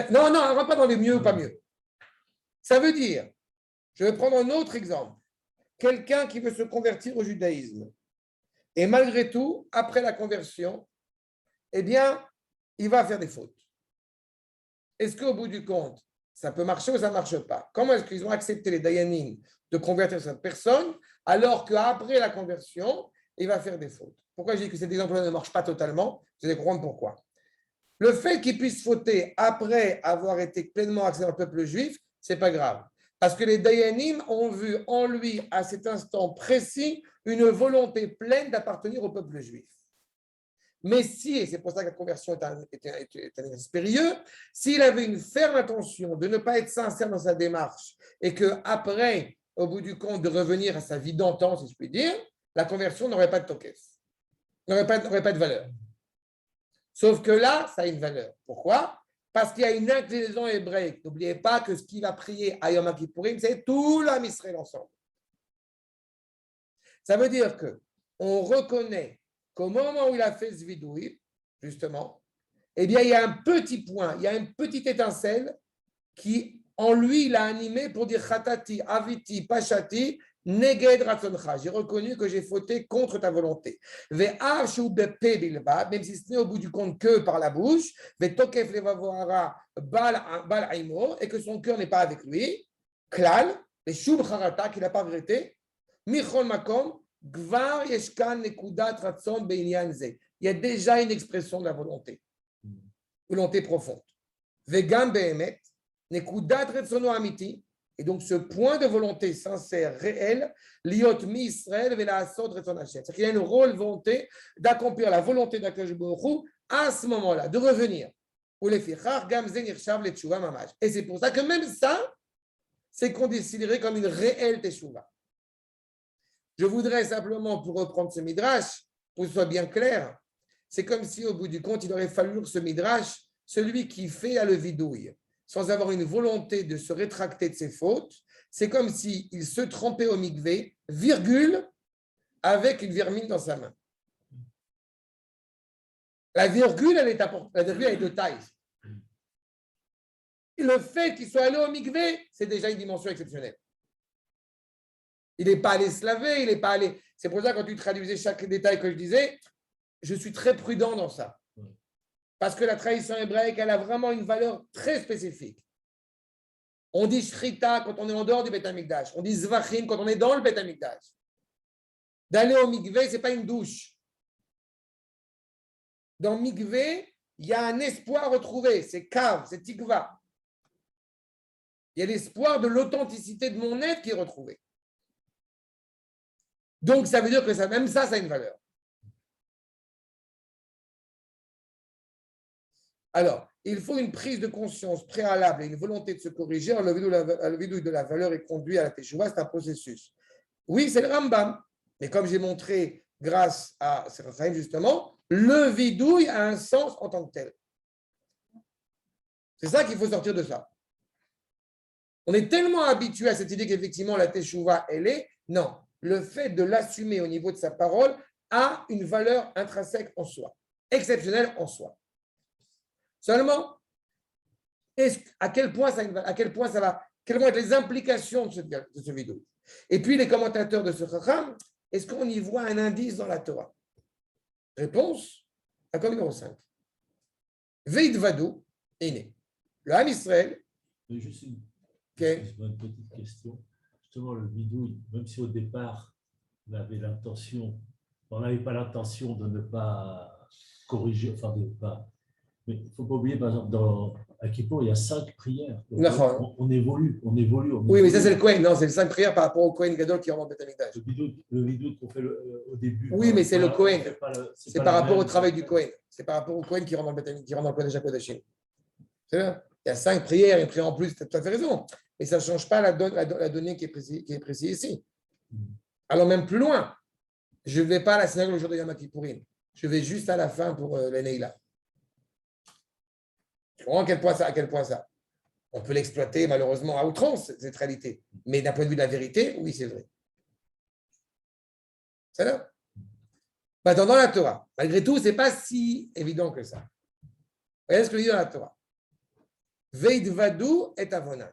Non, on ne va pas dans le mieux ou pas mieux. Ça veut dire, je vais prendre un autre exemple. Quelqu'un qui veut se convertir au judaïsme. Et malgré tout, après la conversion, eh bien, il va faire des fautes. Est-ce qu'au bout du compte, ça peut marcher ou ça ne marche pas? Comment est-ce qu'ils ont accepté les Dayanim de convertir cette personne alors qu'après la conversion, il va faire des fautes? Pourquoi je dis que cet exemple-là ne marche pas totalement? Vous allez comprendre pourquoi. Le fait qu'il puisse fauter après avoir été pleinement accepté dans le peuple juif, ce n'est pas grave. Parce que les Dayanim ont vu en lui, à cet instant précis, une volonté pleine d'appartenir au peuple juif. Mais si, et c'est pour ça que la conversion est un exercice périlleux, s'il avait une ferme intention de ne pas être sincère dans sa démarche et qu'après, au bout du compte, de revenir à sa vie d'antan, si je puis dire, la conversion n'aurait pas de tokef, n'aurait pas de valeur. Sauf que là, ça a une valeur. Pourquoi? Parce qu'il y a une inclinaison hébraïque. N'oubliez pas que ce qu'il va prier à Yom Kippourim, c'est tout l'âme Israël ensemble. Ça veut dire qu'on reconnaît qu'au moment où il a fait ce vidouille, justement, eh bien, il y a un petit point, il y a une petite étincelle qui, en lui, l'a animé pour dire Khatati, Aviti, Pashati, Neged Ratzoncha. J'ai reconnu que j'ai fauté contre ta volonté. Ve'av shu bepe bilvad, même si ce n'est au bout du compte que par la bouche, Ve'tokef levavohara bal aimo, et que son cœur n'est pas avec lui, Klal, et shub charata, qu'il n'a pas regretté, Michol makom, Gvar yeshkan nekudat ratzon be'inyan ze. Il y a déjà une expression de la volonté profonde. Vegam be'emet, nekudat ratzono amiti. Et donc, ce point de volonté sincère, réel, liot mi Israël vela asod ratzon Hashem. C'est-à-dire qu'il y a une volonté d'accomplir la volonté d'Akadosh Baruch Hu à ce moment-là, de revenir. Et c'est pour ça que même ça, c'est considéré comme une réelle teshuva. Je voudrais simplement, pour reprendre ce midrash, pour que ce soit bien clair, c'est comme si au bout du compte, il aurait fallu ce midrash, celui qui fait à le vidouille, sans avoir une volonté de se rétracter de ses fautes, c'est comme s'il se trempait au mikvé, virgule, avec une vermine dans sa main. La virgule, elle est importante, la virgule, elle est de taille. Et le fait qu'il soit allé au mikvé, c'est déjà une dimension exceptionnelle. Il n'est pas allé se laver, il n'est pas allé. C'est pour ça que quand tu traduisais chaque détail que je disais, je suis très prudent dans ça. Parce que la tradition hébraïque, elle a vraiment une valeur très spécifique. On dit shrita quand on est en dehors du Beth Amikdash. On dit zvachim quand on est dans le Beth Amikdash. D'aller au mikvé, ce n'est pas une douche. Dans mikvé, il y a un espoir retrouvé. C'est kav, c'est tikva. Il y a l'espoir de l'authenticité de mon être qui est retrouvé. Donc, ça veut dire que même ça a une valeur. Alors, il faut une prise de conscience préalable et une volonté de se corriger. Alors, le vidouille de la valeur est conduit à la teshuva, c'est un processus. Oui, c'est le Rambam. Mais comme j'ai montré grâce à Serafim, justement, le vidouille a un sens en tant que tel. C'est ça qu'il faut sortir de ça. On est tellement habitué à cette idée qu'effectivement la teshuva, elle est. Non, le fait de l'assumer au niveau de sa parole a une valeur intrinsèque en soi, exceptionnelle en soi. Seulement, à quel point ça va, quelles vont être les implications de ce vidéo? Et puis les commentateurs de ce Chacham, est-ce qu'on y voit un indice dans la Torah? Réponse, accord numéro 5. Veid Vadou est né. Le Ham Israël. Juste une petite question. Justement, le bidouille, même si au départ, on n'avait pas l'intention de ne pas corriger, enfin de ne pas. Mais il ne faut pas oublier, par exemple, à Kippour, il y a 5 prières. Donc, on évolue. Oui, mais ça, c'est le Kohen. Non, c'est les 5 prières par rapport au Kohen Gadol qui rentre en Beth Amikdash. Le vidouille qu'on fait au début. Oui, mais c'est le Kohen. C'est par rapport au même, travail du Kohen. C'est par rapport au Kohen qui rentre dans le Beth Amikdash, qui rentre dans le Kodesh HaKodashim. C'est vrai. Il y a 5 prières, une prière en plus, tu as tout à fait raison. Mais ça ne change pas la donnée qui est précise ici. Alors, même plus loin, je ne vais pas à la synagogue le jour de Yom Kippourim. Je vais juste à la fin pour les Neila. Tu comprends à quel point ça? On peut l'exploiter malheureusement à outrance, cette réalité. Mais d'un point de vue de la vérité, oui, c'est vrai. C'est là. Maintenant, dans la Torah, malgré tout, ce n'est pas si évident que ça. Voyez ce que je dis dans la Torah. Veid vadou et avonam.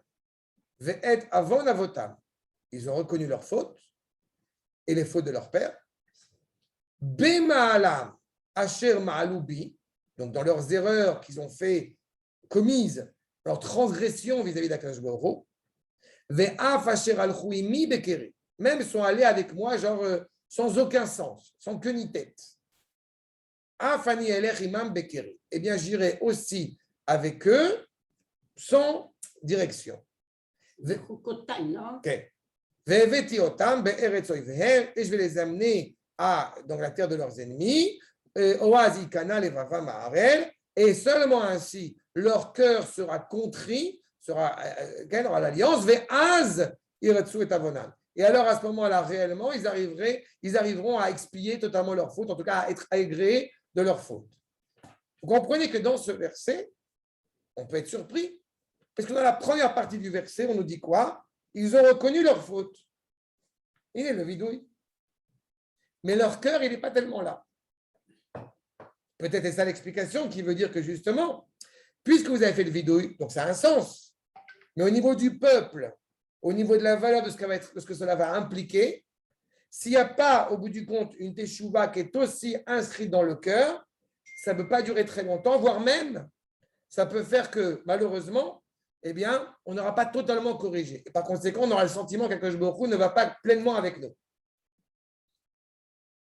Ve'et avon avotam. Ils ont reconnu leurs fautes et les fautes de leur père. Bema'alam asher ma'aloubi. Donc, dans leurs erreurs qu'ils ont commises, leur transgression vis-à-vis d'Akadosh Baruch Hu, ve'af asher alchou imi bekeri. Même sont allés avec moi, genre sans aucun sens, sans queue ni tête. Afani elech imam bekeri. Eh bien, j'irai aussi avec eux sans direction. Okay. Et je vais les amener dans la terre de leurs ennemis. Et seulement ainsi, leur cœur sera contrit, aura l'alliance. Et alors, à ce moment-là, réellement, ils arriveront à expier totalement leurs fautes, en tout cas à être agréés de leurs fautes. Vous comprenez que dans ce verset, on peut être surpris. Parce que dans la première partie du verset, on nous dit quoi? Ils ont reconnu leurs fautes. Il est le vidouille. Mais leur cœur, il n'est pas tellement là. Peut-être est ça l'explication qui veut dire que justement, puisque vous avez fait le vidouille, donc ça a un sens. Mais au niveau du peuple, au niveau de la valeur de ce que cela va impliquer, s'il n'y a pas, au bout du compte, une teshuva qui est aussi inscrite dans le cœur, ça ne peut pas durer très longtemps, voire même, ça peut faire que, malheureusement, eh bien, on n'aura pas totalement corrigé. Et par conséquent, on aura le sentiment qu'Akadosh Baruch Hu ne va pas pleinement avec nous.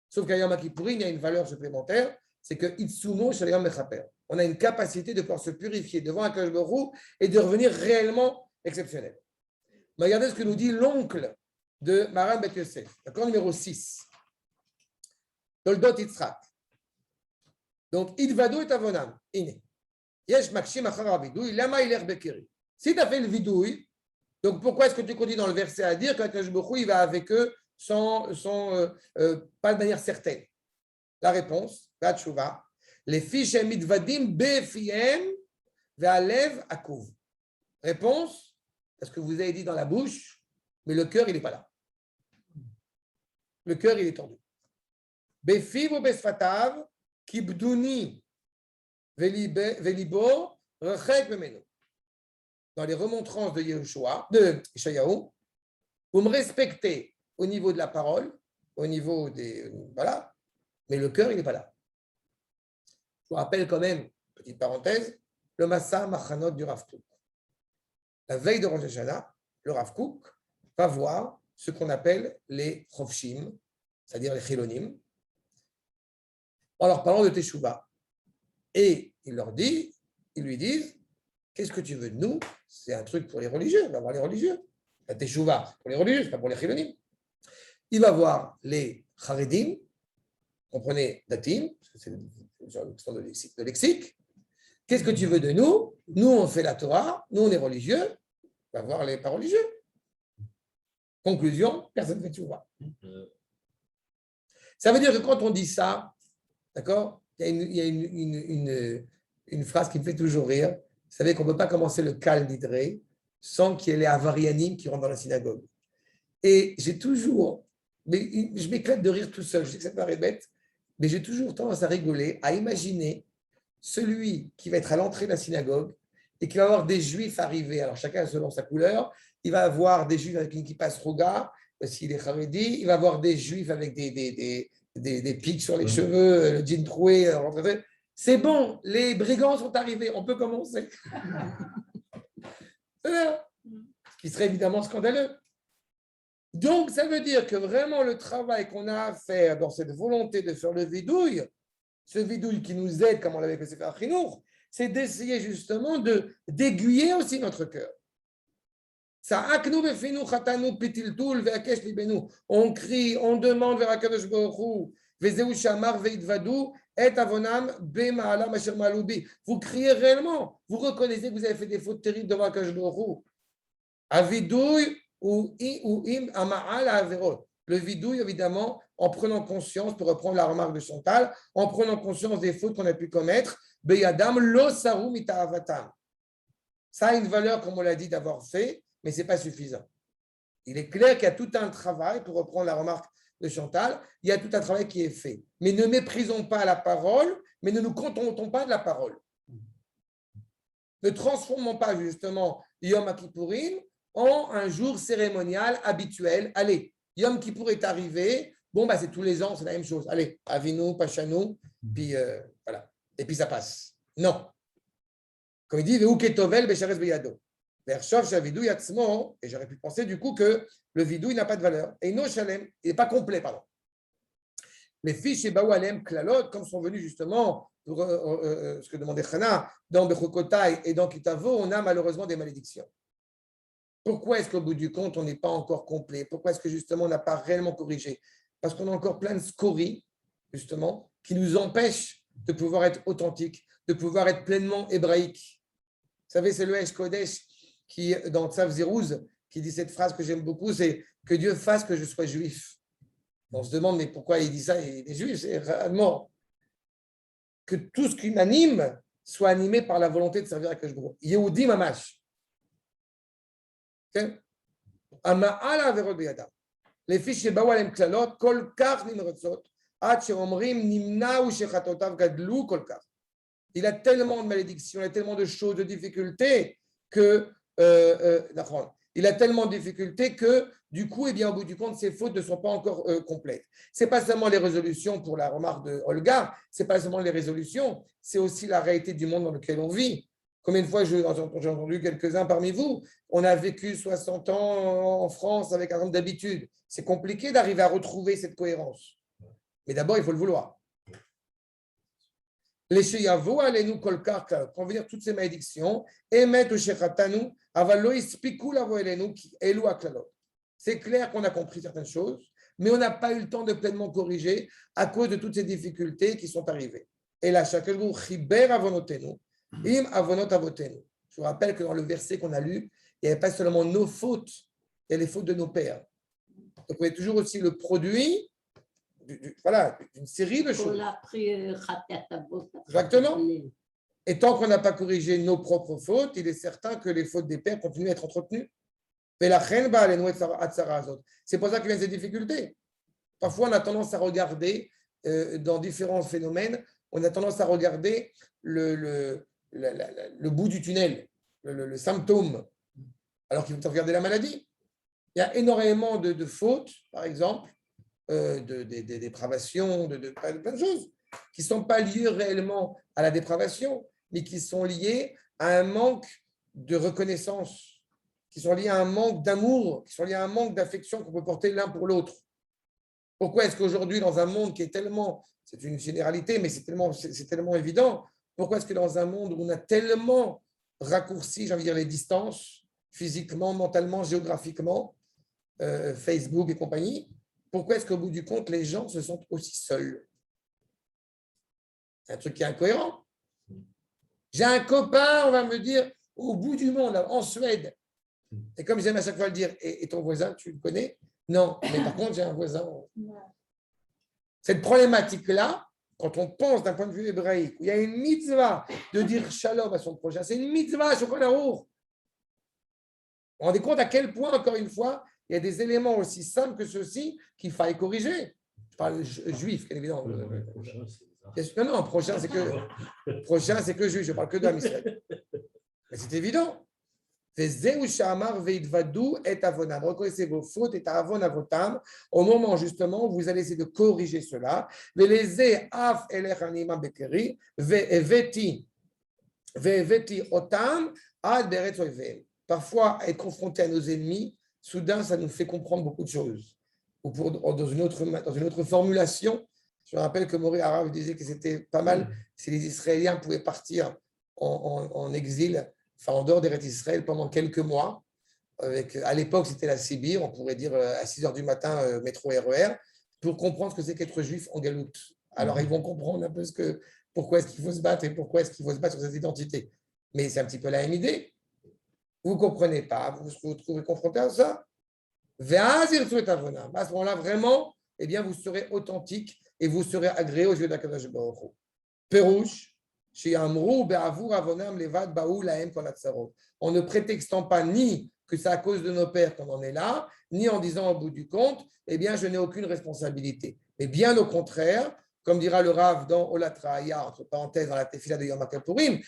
Sauf qu'à Yom Kippourim, il y a une valeur supplémentaire, c'est que Itsumo Shalom Mechaper. On a une capacité de pouvoir se purifier devant Akadosh Baruch Hu et de revenir réellement exceptionnel. Mais regardez ce que nous dit l'oncle de Maran Bet Yosef, d'accord, numéro 6. Toldot Yitzhak. Donc, Idvado et Avonam, Ine. Yesh Makshim Achar Vidouille, Lama Iler Bekeri. Si tu as fait le vidouille, donc pourquoi est-ce que tu continues dans le verset à dire qu'Akadosh Baruch Hu, il va avec eux pas de manière certaine? La réponse, la tchouva, les fiches mitvadim befiem ve'alev akuv. Réponse, parce que vous avez dit dans la bouche, mais le cœur, il n'est pas là. Le cœur, il est tendu. Befiv ou besfatav, kibdouni velibo, rechek memeno. Dans les remontrances de Yeshayahu, vous me respectez au niveau de la parole, au niveau des... Voilà, mais le cœur, il n'est pas là. Je vous rappelle quand même, petite parenthèse, le Massa Machanot du Rav Kook. La veille de Rosh Hashanah, le Rav Kook va voir ce qu'on appelle les Chofshim, c'est-à-dire les Chilonim, en leur parlant de Teshuvah. Et il lui disent, qu'est-ce que tu veux de nous? C'est un truc pour les religieux, il va voir les religieux. La teshuva, pour les religieux, c'est pas pour les chilonim. Il va voir les charedim, comprenez datim, c'est une question de lexique. Qu'est-ce que tu veux de nous? Nous, on fait la Torah, nous, on est religieux, il va voir les pas religieux. Conclusion, personne ne fait teshuva. Ça veut dire que quand on dit ça, d'accord, il y a une phrase qui me fait toujours rire. Vous savez qu'on ne peut pas commencer le Kal Nidre sans qu'il y ait les Avarianim qui rentrent dans la synagogue. Et j'ai toujours, mais je m'éclate de rire tout seul, je sais que ça paraît bête, mais j'ai toujours tendance à rigoler, à imaginer celui qui va être à l'entrée de la synagogue et qui va avoir des juifs arriver, alors chacun selon sa couleur, il va avoir des juifs avec une kippa sroga, s'il est Haredi, il va avoir des juifs avec des pics sur les cheveux, le jean troué, c'est bon, les brigands sont arrivés, on peut commencer. Ce qui serait évidemment scandaleux. Donc, ça veut dire que vraiment le travail qu'on a à faire dans cette volonté de faire le vidouille, ce vidouille qui nous aide, comme on l'avait fait faire à Chinour, c'est d'essayer justement d'aiguiller aussi notre cœur. On crie, on demande vers Akadosh Baruch Hu, vous criez réellement, vous reconnaissez que vous avez fait des fautes terribles devant Akadosh Baruch Hu. Avidouille ou im ama'al averot. Le vidouille, évidemment, en prenant conscience, pour reprendre la remarque de Chantal, en prenant conscience des fautes qu'on a pu commettre, beyadam lo saru mita'avatam. Ça a une valeur, comme on l'a dit, d'avoir fait, mais ce n'est pas suffisant. Il est clair qu'il y a tout un travail, pour reprendre la remarque de Chantal, il y a tout un travail qui est fait. Mais ne méprisons pas la parole, mais ne nous contentons pas de la parole. Ne transformons pas justement Yom Kippourim en un jour cérémonial habituel. Allez, Yom Kippour est arrivé, bon, bah, c'est tous les ans, c'est la même chose. Allez, Avinu, Pachanu, puis voilà. Et puis ça passe. Non. Comme il dit, Veuketovel Bechares Beyado. Et j'aurais pu penser du coup que le vidouille n'a pas de valeur. Et no shalem, il n'est pas complet, pardon. Les fiches chez Baoualem, Klalot, comme sont venus justement pour ce que demandait Chana, dans Bechokotai et dans Kitavo, on a malheureusement des malédictions. Pourquoi est-ce qu'au bout du compte, on n'est pas encore complet? Pourquoi est-ce que justement, on n'a pas réellement corrigé? Parce qu'on a encore plein de scories, justement, qui nous empêchent de pouvoir être authentiques, de pouvoir être pleinement hébraïques. Vous savez, c'est le Esh Kodesh qui, dans Tzav Zirouz, qui dit cette phrase que j'aime beaucoup, c'est que Dieu fasse que je sois juif. On se demande, mais pourquoi il dit ça? Il est juif, c'est réellement que tout ce qui m'anime soit animé par la volonté de servir à Kashgro. Yehudi Mamash. Ama'ala verot beyadam. Les fiches chez Bawalem Klalot, kol kach nimrotzot, ad sheomrim nimna ou shechatotav gadlu kol kach. Il a tellement de malédictions, il a tellement de choses, de difficultés que il a tellement de difficultés que du coup, eh bien, au bout du compte, ses fautes ne sont pas encore complètes. Ce n'est pas seulement les résolutions pour la remarque de Olga, ce n'est pas seulement les résolutions, c'est aussi la réalité du monde dans lequel on vit. Combien de fois j'ai entendu quelques-uns parmi vous, on a vécu 60 ans en France avec un nombre d'habitudes. C'est compliqué d'arriver à retrouver cette cohérence. Mais d'abord, il faut le vouloir. Les sheyavo alenu kolkar, quand on veut dire toutes ces malédictions, emet ou shechatanu, avalo ispiku lavo elenu elu aklalot. C'est clair qu'on a compris certaines choses, mais on n'a pas eu le temps de pleinement corriger à cause de toutes ces difficultés qui sont arrivées. Et là, chaque jour, chiber avonotenu, im avonot avotenu. Je vous rappelle que dans le verset qu'on a lu, il n'y avait pas seulement nos fautes, il y a les fautes de nos pères. Donc, on est toujours aussi le produit d'une série de choses. Exactement. Et tant qu'on n'a pas corrigé nos propres fautes, il est certain que les fautes des pères continuent à être entretenues. C'est pour ça qu'il y a ces difficultés. Parfois, on a tendance à regarder, dans différents phénomènes, on a tendance à regarder le bout du tunnel, le symptôme, alors qu'il faut regarder la maladie. Il y a énormément de fautes, par exemple, des dépravations, de plein de choses, qui ne sont pas liées réellement à la dépravation, mais qui sont liées à un manque de reconnaissance, qui sont liées à un manque d'amour, qui sont liées à un manque d'affection qu'on peut porter l'un pour l'autre. Pourquoi est-ce qu'aujourd'hui, dans un monde qui est tellement, c'est une généralité, mais c'est tellement évident, pourquoi est-ce que dans un monde où on a tellement raccourci, j'ai envie de dire, les distances, physiquement, mentalement, géographiquement, Facebook et compagnie, pourquoi est-ce qu'au bout du compte, les gens se sentent aussi seuls? C'est un truc qui est incohérent. J'ai un copain, on va me dire, au bout du monde, en Suède. Et comme j'aime à chaque fois le dire, et ton voisin, tu le connais? Non, mais par contre, j'ai un voisin. Cette problématique-là, quand on pense d'un point de vue hébraïque, où il y a une mitzvah de dire shalom à son prochain, c'est une mitzvah, Shulchan Aruch. Vous vous rendez compte à quel point, encore une fois, il y a des éléments aussi simples que ceux-ci qu'il faille corriger. Je parle juif, bien évidemment. Non, prochain, c'est que juif, je ne parle que d'Am Israël. Mais c'est évident. Reconnaissez vos fautes et avon avotam au moment justement où vous allez essayer de corriger cela. Parfois, être confronté à nos ennemis, soudain, ça nous fait comprendre beaucoup de choses. Ou dans une autre formulation, je me rappelle que Mori Arav disait que c'était pas mal si les Israéliens pouvaient partir en exil, enfin en dehors d'Eretz Israël pendant quelques mois. À l'époque, c'était la Sibire, on pourrait dire à 6 h du matin, métro RER, pour comprendre ce que c'est qu'être juif en Galoute. Alors, ils vont comprendre un peu pourquoi est-ce qu'il faut se battre et pourquoi est-ce qu'il faut se battre sur cette identité. Mais c'est un petit peu la même idée. Vous ne comprenez pas, vous vous trouvez confronté à ça. À ce moment-là, vraiment, eh bien, vous serez authentique et vous serez agréé aux yeux d'Akadosh Baruch Hu. Perouche, en ne prétextant pas ni que c'est à cause de nos pères qu'on en est là, ni en disant au bout du compte, eh bien, je n'ai aucune responsabilité. Mais bien au contraire, comme dira le Rav dans Olatraaya, entre parenthèses, dans la Tefila de Yom Kippourim,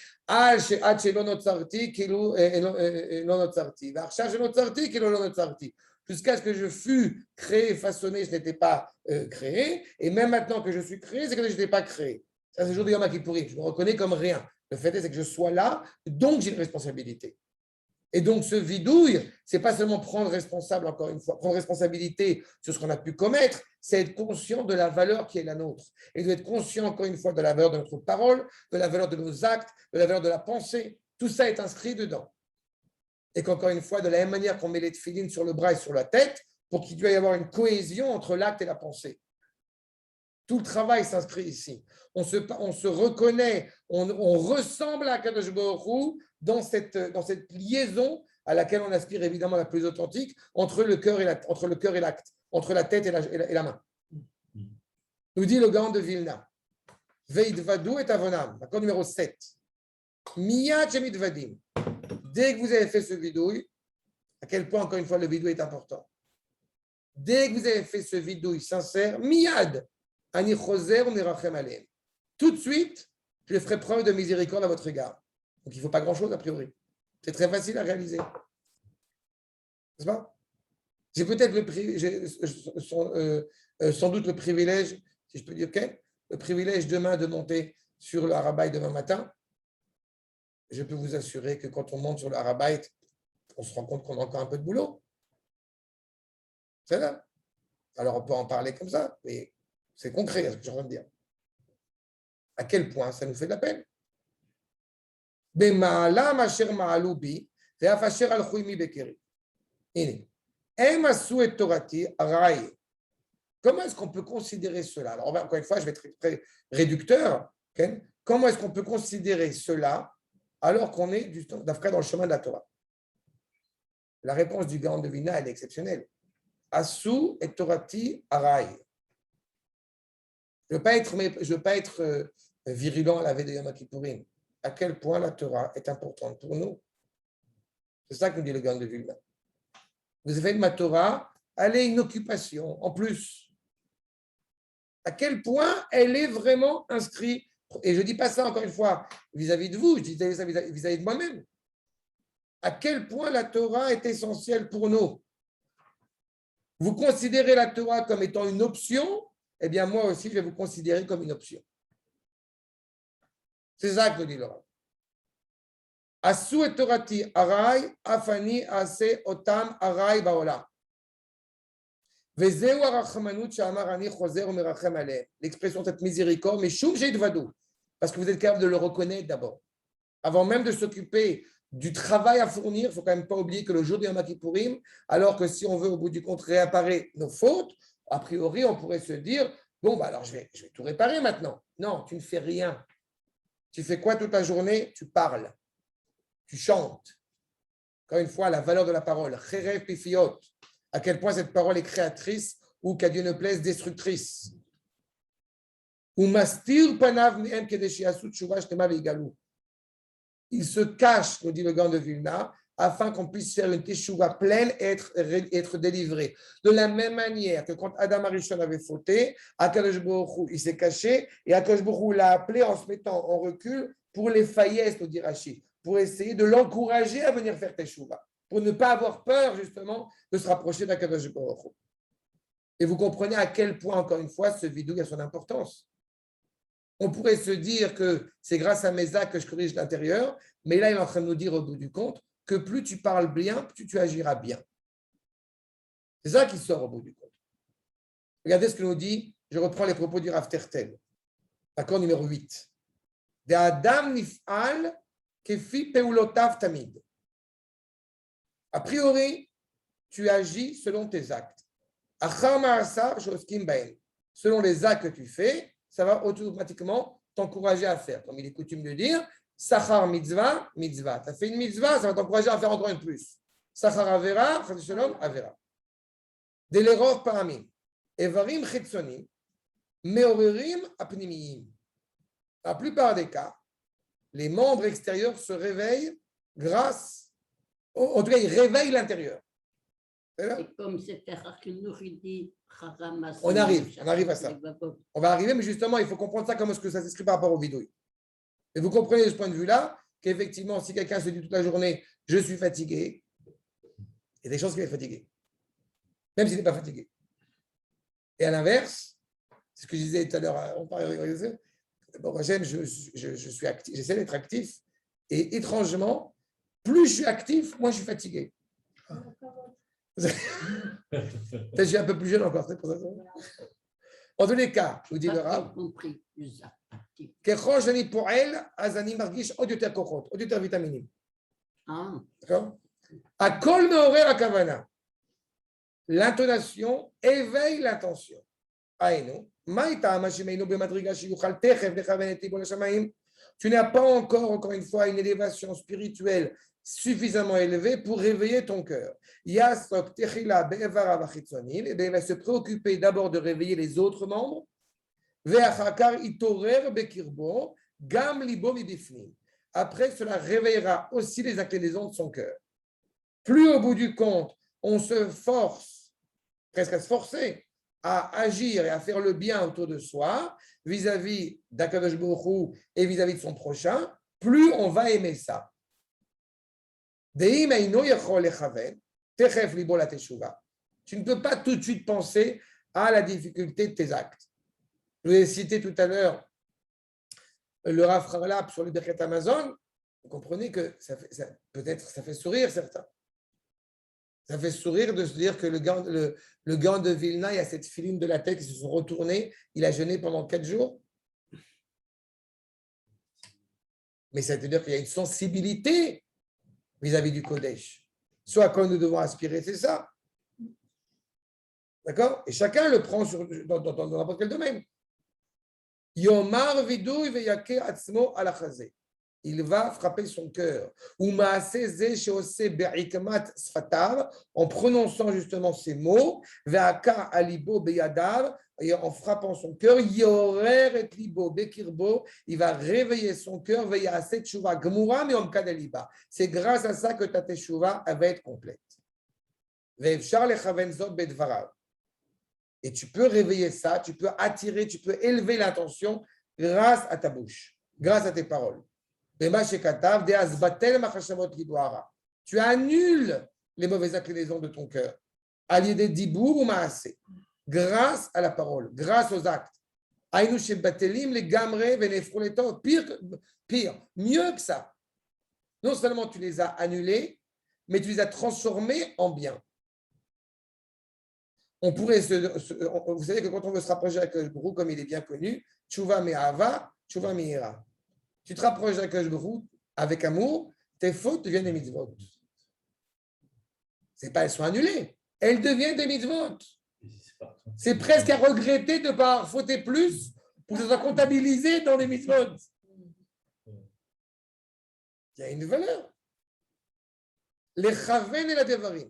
jusqu'à ce que je fus créé, façonné, je n'étais pas créé, et même maintenant que je suis créé, c'est que je n'étais pas créé. Ça, c'est le jour de Yom Kippourim. Je me reconnais comme rien. Le fait est que je sois là, donc j'ai une responsabilité. Et donc, ce vidouille, ce n'est pas seulement prendre responsable, encore une fois, prendre responsabilité sur ce qu'on a pu commettre, c'est être conscient de la valeur qui est la nôtre. Et d'être conscient, encore une fois, de la valeur de notre parole, de la valeur de nos actes, de la valeur de la pensée. Tout ça est inscrit dedans. Et qu'encore une fois, de la même manière qu'on met les tefilines sur le bras et sur la tête, pour qu'il doit y avoir une cohésion entre l'acte et la pensée. Tout le travail s'inscrit ici. On se reconnaît, on ressemble à Kadosh Baruch Hu dans cette liaison à laquelle on aspire évidemment la plus authentique entre le cœur et l'acte, entre la tête et la main. Nous dit le Gaon de Vilna. Veidvadu et avonam, accord numéro 7. Miyad shemidvadim. Dès que vous avez fait ce vidouille, à quel point encore une fois le vidouille est important. Dès que vous avez fait ce vidouille sincère, miyad. Tout de suite, je ferai preuve de miséricorde à votre égard. Donc, il ne faut pas grand-chose a priori. C'est très facile à réaliser. N'est-ce pas? J'ai peut-être sans doute le privilège, si je peux dire le privilège demain de monter sur le Harabaï demain matin. Je peux vous assurer que quand on monte sur le Harabaï, on se rend compte qu'on a encore un peu de boulot. C'est là. Alors, on peut en parler comme ça, mais c'est concret, ce que je suis en train de dire. À quel point ça nous fait de la peine. Comment est-ce qu'on peut considérer cela? Alors, encore une fois, je vais être très réducteur. Okay? Comment est-ce qu'on peut considérer cela alors qu'on est d'Afka dans le chemin de la Torah? La réponse du Gaon de Vilna, elle est exceptionnelle. Asu et Torati Arai. Je ne veux pas être virulent à la veille de Yom Kippourim. À quel point la Torah est importante pour nous. C'est ça que nous dit le Gaon de Vilna. Vous avez fait de ma Torah, elle est une occupation en plus. À quel point elle est vraiment inscrite. Et je ne dis pas ça encore une fois vis-à-vis de vous, je dis ça vis-à-vis de moi-même. À quel point la Torah est essentielle pour nous. Vous considérez la Torah comme étant une option, eh bien, moi aussi, je vais vous considérer comme une option. C'est ça que dit le Rav. Asu et Torati arai, afani ase otam arai baolam. Vezeu arachmanut shamar ani choser umerachem aleh. L'expression de cette miséricorde, mais shum sheidvadu. Parce que vous êtes capable de le reconnaître d'abord. Avant même de s'occuper du travail à fournir. Il ne faut quand même pas oublier que le jour du Yom Kippourim, alors que si on veut au bout du compte réparer nos fautes, a priori, on pourrait se dire, bon, bah alors je vais tout réparer maintenant. Non, tu ne fais rien. Tu fais quoi toute la journée? Tu parles, tu chantes. Encore une fois, la valeur de la parole. Cherev pifiot. À quel point cette parole est créatrice ou qu'à Dieu ne plaise, destructrice. Ou mastir panav mehem kedeshiasu tshuva shtema veigalou. Il se cache, nous dit le Gaon de Vilna, afin qu'on puisse faire une teshuva pleine et être délivré. De la même manière que quand Adam Arishon avait fauté, Akadosh Baruch Hu, il s'est caché et Akadosh Baruch Hu l'a appelé en se mettant en recul pour les faillesses, nous dit Rashi, pour essayer de l'encourager à venir faire teshuva, pour ne pas avoir peur justement de se rapprocher d'Akadosh Baruch Hu. Et vous comprenez à quel point, encore une fois, ce vidouille a son importance. On pourrait se dire que c'est grâce à mes actes que je corrige l'intérieur, mais là, il est en train de nous dire au bout du compte que plus tu parles bien, plus tu agiras bien. C'est ça qui sort au bout du compte. Regardez ce que nous dit, je reprends les propos du Rav Tertel, accord numéro 8. De Adam nif'al kefi peulotav tamid. A priori, tu agis selon tes actes. Achar ma'asar shoskim baen. Selon les actes que tu fais, ça va automatiquement t'encourager à faire. Comme il est coutume de dire, Sachar mitzvah, mitzvah. Tu as fait une mitzvah, ça va t'encourager à faire encore une plus. Sachar avera, shalom avera. Delerov paramim. Evarim chitzonim. Meorerim apnimiyim. La plupart des cas, les membres extérieurs se réveillent grâce, en tout cas, ils réveillent l'intérieur. Et comme c'était dit, on arrive à ça. On va arriver, mais justement, il faut comprendre ça comment est-ce que ça s'écrit par rapport au vidouille. Et vous comprenez de ce point de vue-là qu'effectivement, si quelqu'un se dit toute la journée « je suis fatigué », il y a des chances qu'il est fatigué, même s'il n'est pas fatigué. Et à l'inverse, c'est ce que je disais tout à l'heure, on parlait de bon, je suis actif, j'essaie d'être actif, et étrangement, plus je suis actif, moins je suis fatigué. Peut-être que je suis un peu plus jeune encore, c'est pour ça. En tous les cas, je vous dis le Rav, ככל שאני פועל, אז אני מרגיש עוד יותר כוחות, עוד יותר ויטמינים. D'accord? הכל מעורר הכוונה. L'intonation éveille l'intention. היינו, מה איתם השמיינו במדרגה שיוכל תכף לכוון את ליבו לשמיים? Tu n'as pas encore une fois, une élévation spirituelle suffisamment élevée pour réveiller ton cœur. Yasok techila be'evara v'chitzonim, et bien il va se préoccuper d'abord de réveiller les autres membres. Après, cela réveillera aussi les inclinaisons de son cœur. Plus au bout du compte, on se force, presque à se forcer, à agir et à faire le bien autour de soi, vis-à-vis d'Akadosh Baruch Hu et vis-à-vis de son prochain, plus on va aimer ça. Tu ne peux pas tout de suite penser à la difficulté de tes actes. Je vous ai cité tout à l'heure le Rav Harlap sur le Birkat Amazon. Vous comprenez que peut-être ça fait sourire certains. Ça fait sourire de se dire que le Gaon de Vilna, il y a cette filine de la tête qui se sont retournés. Il a jeûné pendant 4 jours. Mais ça veut dire qu'il y a une sensibilité vis-à-vis du Kodesh. Soit à quoi nous devons aspirer, c'est ça. D'accord? Et chacun le prend dans n'importe quel domaine. Yomar vidouy veyake atzmo ala chazé. Il va frapper son cœur. En prononçant justement ces mots, et en frappant son cœur, il va réveiller son cœur. C'est grâce à ça que ta teshuva va être complète. Et tu peux réveiller ça, tu peux attirer, tu peux élever l'intention grâce à ta bouche, grâce à tes paroles. Tu annules les mauvaises inclinaisons de ton cœur. Grâce à la parole, grâce aux actes. Pire, mieux que ça. Non seulement tu les as annulés, mais tu les as transformés en bien. On pourrait vous savez que quand on veut se rapprocher avec le Brou, comme il est bien connu, Tshuva me'ava, Tshuva me'ira. Tu te rapproches avec le Brou avec amour, tes fautes deviennent des mitzvot. C'est pas elles sont annulées, elles deviennent des mitzvot. C'est presque à regretter de ne pas avoir fauté plus pour que ce soit comptabilisé dans les mitzvot. Il y a une valeur. Les chaven et la devarim.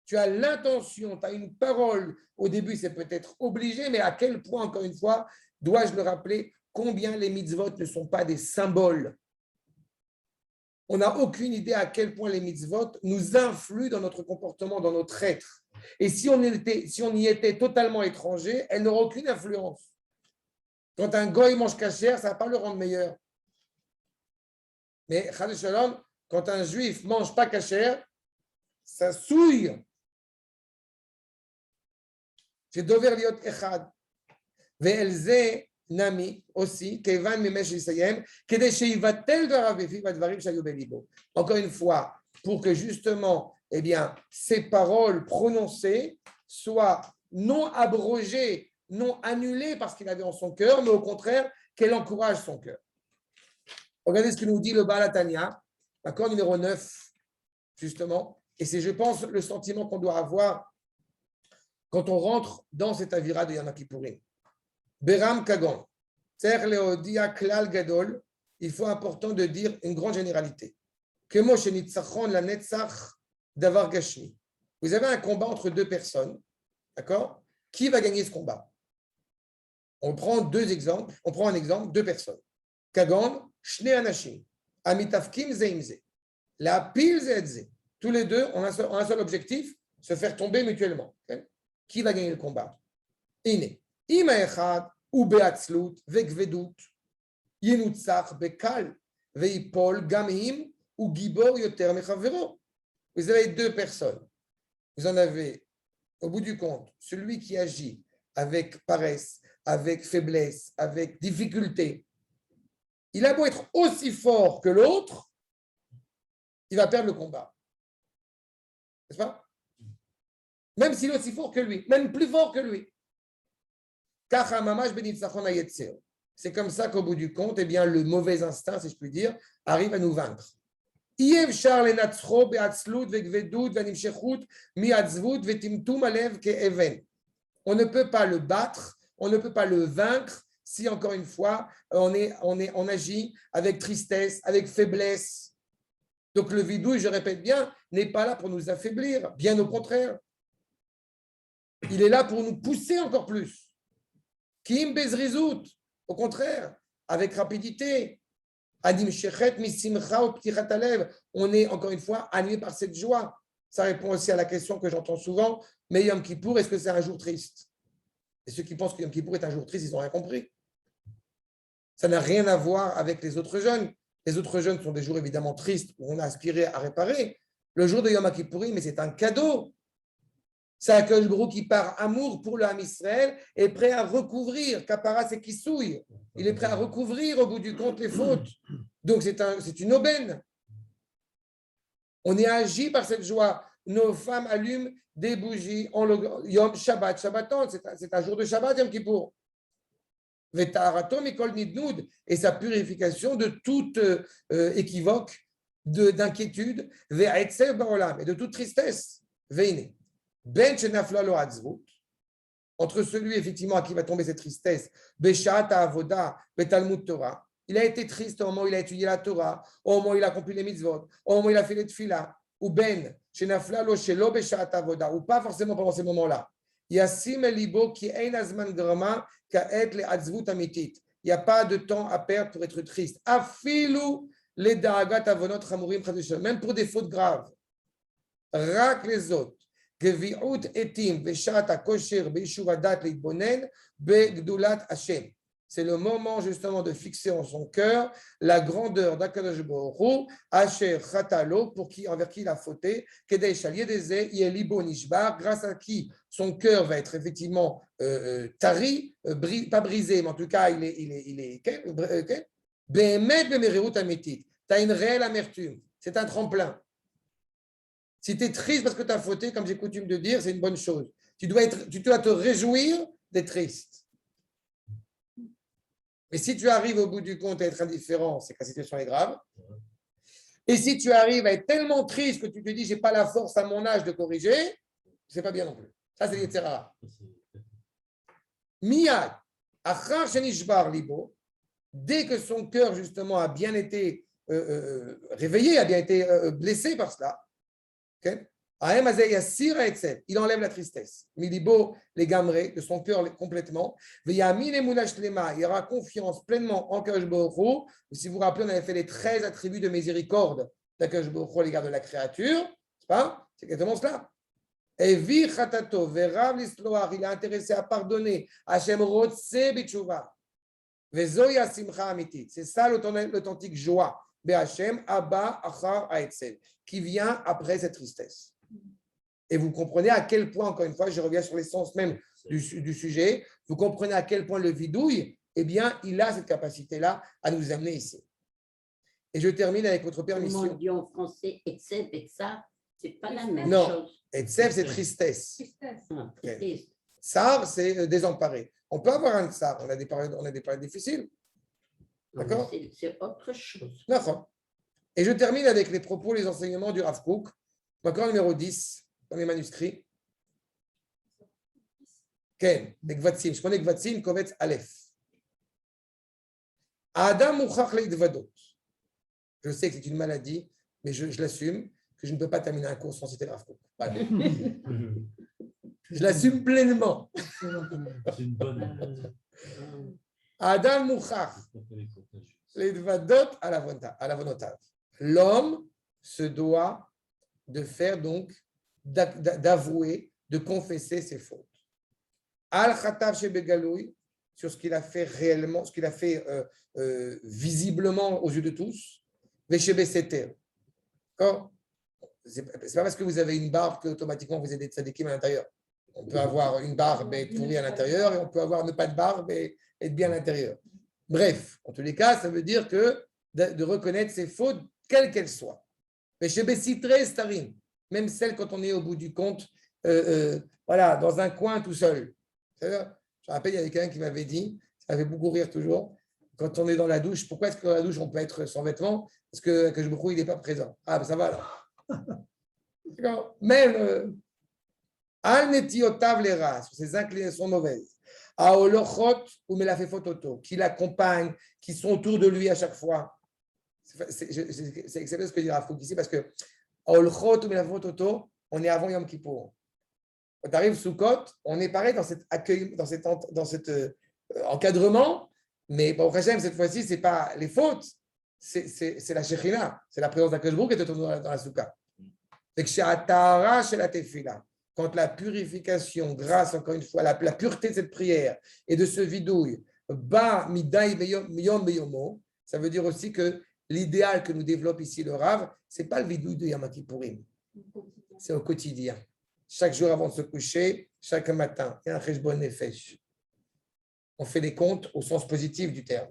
Tu as l'intention, tu as une parole. Au début, c'est peut-être obligé, mais à quel point, encore une fois, dois-je le rappeler, combien les mitzvot ne sont pas des symboles. On n'a aucune idée à quel point les mitzvot nous influent dans notre comportement, dans notre être. Et si on y était totalement étranger, elles n'auraient aucune influence. Quand un goy mange cachère, ça ne va pas le rendre meilleur. Mais, chas shalom, quand un juif ne mange pas cachère, ça souille. C'est dover liot echad. Ve'elze nami aussi, kevan mimesh yisayem, kedei sheivatel dvarav befiv advarim shayu belibo. Encore une fois, pour que justement, eh bien, ces paroles prononcées soient non abrogées, non annulées parce qu'il avait en son cœur, mais au contraire, qu'elle encourage son cœur. Regardez ce que nous dit le Baal HaTanya, d'accord, numéro 9, justement. Et c'est, je pense, le sentiment qu'on doit avoir quand on rentre dans cette avira de Yom Kippourim. Beram Kagon, Tzer Leodia Klal Gadol, il faut important de dire une grande généralité. Kemo Shenitzachon la Netzach Davar Gashmi. Vous avez un combat entre deux personnes, d'accord? Qui va gagner ce combat? On prend deux exemples. On prend un exemple, deux personnes. Kagon, Shne Anashim, Amitafkim Zeimze, La Pil Zeedze. Tous les deux ont un seul objectif, se faire tomber mutuellement. Okay? Qui va gagner le combat? Ine. Ima Echad, ou Beatzlut, Vekvedut, Yenutzach, Bekal, Veipol, Gamim, ou Gibor Yoter Mechavero. Vous avez deux personnes. Vous en avez, au bout du compte, celui qui agit avec paresse, avec faiblesse, avec difficulté. Il a beau être aussi fort que l'autre, il va perdre le combat. N'est-ce pas? Même s'il est aussi fort que lui, même plus fort que lui. C'est comme ça qu'au bout du compte, eh bien, le mauvais instinct, si je puis dire, arrive à nous vaincre. On ne peut pas le battre, on ne peut pas le vaincre si, encore une fois, on agit avec tristesse, avec faiblesse. Donc le vidouille, je répète bien, n'est pas là pour nous affaiblir, bien au contraire. Il est là pour nous pousser encore plus. Kim bezrizout, au contraire, avec rapidité. Adim shechet misimcha ou ptichat alev. On est encore une fois animé par cette joie. Ça répond aussi à la question que j'entends souvent. Mais Yom Kippour, est-ce que c'est un jour triste? Et ceux qui pensent que Yom Kippour est un jour triste, ils n'ont rien compris. Ça n'a rien à voir avec les autres jeûnes. Les autres jeûnes sont des jours évidemment tristes où on a aspiré à réparer. Le jour de Yom Kippourim, mais c'est un cadeau. C'est un Baruch qui par amour pour le Ham Israël est prêt à recouvrir. Kapara, c'est qui souille. Il est prêt à recouvrir au bout du compte les fautes. Donc c'est une aubaine. On est agi par cette joie. Nos femmes allument des bougies en Yom Shabbat, Shabbaton. C'est un jour de Shabbat, Yom Kippour. Et sa purification de toute équivoque, d'inquiétude, et de toute tristesse. Entre celui effectivement à qui va tomber cette tristesse, il a été triste au moment où il a étudié la Torah, au moment où il a accompli les mitzvot, au moment où il a fait les tefillah, ou ou pas forcément pendant ces moments-là. Il n'y a pas de temps à perdre pour être triste. Même pour des fautes graves. Rak les autres. C'est le moment justement de fixer en son cœur la grandeur d'Akadosh Baruch Hu, Asher Chatalo, envers qui il a fauté, grâce à qui son cœur va être effectivement tari, pas brisé, mais en tout cas il est tu as une réelle amertume, c'est un tremplin. Si tu es triste parce que tu as fauté, comme j'ai coutume de dire, c'est une bonne chose. Tu dois te réjouir d'être triste. Mais si tu arrives au bout du compte à être indifférent, c'est que la situation est grave. Et si tu arrives à être tellement triste que tu te dis, je n'ai pas la force à mon âge de corriger, ce n'est pas bien non plus. Ça, c'est l'Yetzerara. Miyad, achar shenishbar libo, dès que son cœur, justement, a bien été réveillé, a bien été blessé par cela, okay? Il enlève la tristesse. Milibo les gamrés de son cœur complètement. Il y aura confiance pleinement en Kadosh Baruch Hu. Si vous vous rappelez, on avait fait les 13 attributs de miséricorde d'Akadosh Baruch Hu à l'égard de la créature. C'est exactement cela. Et vi chatato verav l'isloar, il est intéressé à pardonner. Hashem rotse b'tshuva. Vezoya simcha amitit. C'est ça l'authentique joie. Be'Hashem abba achar ha'etzel, qui vient après cette tristesse. Et vous comprenez à quel point, encore une fois, je reviens sur l'essence même du sujet, vous comprenez à quel point le vidouille, eh bien, il a cette capacité-là à nous amener ici. Et je termine avec votre permission. Comment on dit en français, etseb, etsa, c'est pas la même Non. chose. Etseb, c'est tristesse. Ah, tristesse. Tsar, c'est désemparé. On peut avoir un tsar, on a des périodes difficiles. D'accord ? C'est autre chose. D'accord. Et je termine avec les propos, les enseignements du Rav Kook, encore numéro 10 dans les manuscrits. Ken, Nekvatsim. Je prends Nekvatsim, Kovetz Aleph. Adam Mouchach Leidvadot. Je sais que c'est une maladie, mais je l'assume, que je ne peux pas terminer un cours sans citer le Rav Kook. Voilà. Je l'assume pleinement. C'est une bonne. Adam Mouchach Leidvadot à la vonotav. L'homme se doit de faire donc, d'avouer, de confesser ses fautes. Al-Khatav Shebegaloui, sur ce qu'il a fait réellement, ce qu'il a fait visiblement aux yeux de tous. Veshebe Seter. D'accord ? C'est pas parce que vous avez une barbe qu'automatiquement vous êtes des tzadikim à l'intérieur. On peut avoir une barbe et être pourri à l'intérieur, et on peut avoir ne pas de barbe et être bien à l'intérieur. Bref, en tous les cas, ça veut dire que de reconnaître ses fautes, quelles qu'elles soient. Mais chez Bessitré, Starim, même celles quand on est au bout du compte, voilà, dans un coin tout seul. Je me rappelle, il y avait quelqu'un qui m'avait dit, ça m'avait beaucoup rire toujours, quand on est dans la douche, pourquoi est-ce que dans la douche on peut être sans vêtements? Parce que je me crois il n'est pas présent. Ah, ben ça va alors. D'accord. Même Al-Netiotav Lera, sur ses inclinations mauvaises, Aolochot ou Melafefototo, qui l'accompagnent, qui sont autour de lui à chaque fois. C'est excellent ce que dit Rav Kook ici, parce que Aolochot ou Melafefototo, on est avant Yom Kippour. Quand tu arrives Sukkot, on est pareil dans cet accueil, dans cet encadrement, mais bon, cette fois-ci, ce n'est pas les fautes, c'est la Shekhinah, c'est la présence d'Akadosh Baruch Hu qui est dans la Soukha. C'est que chez Atara, chez la Tefila, quand la purification, grâce encore une fois à la pureté de cette prière et de ce vidouille, ba midai miyom beyomo, ça veut dire aussi que l'idéal que nous développe ici le Rav, ce n'est pas le vidouille de Yom Kippourim, c'est au quotidien. Chaque jour avant de se coucher, chaque matin, il y a un cheshbon nefesh. On fait des comptes au sens positif du terme.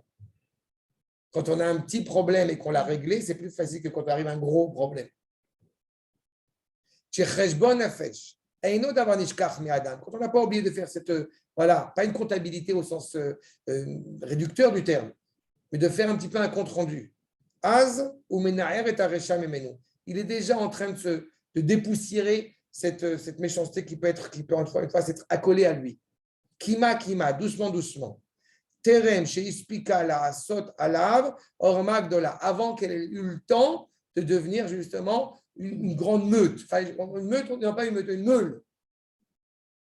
Quand on a un petit problème et qu'on l'a réglé, c'est plus facile que quand arrive un gros problème. Cheshbon nefesh. Quand on n'a pas oublié de faire cette, voilà, pas une comptabilité au sens réducteur du terme, mais de faire un petit peu un compte rendu. Az ou menaer et aresha memenu. Il est déjà en train de dépoussiérer cette méchanceté qui peut une fois s'être accolée à lui. Kima, doucement, doucement. Terem, chez Ispika, la Sot, Alav, Ormagdola, avant qu'elle ait eu le temps de devenir justement une grande meute. Enfin, une meute, on ne dit pas une meute, une meule.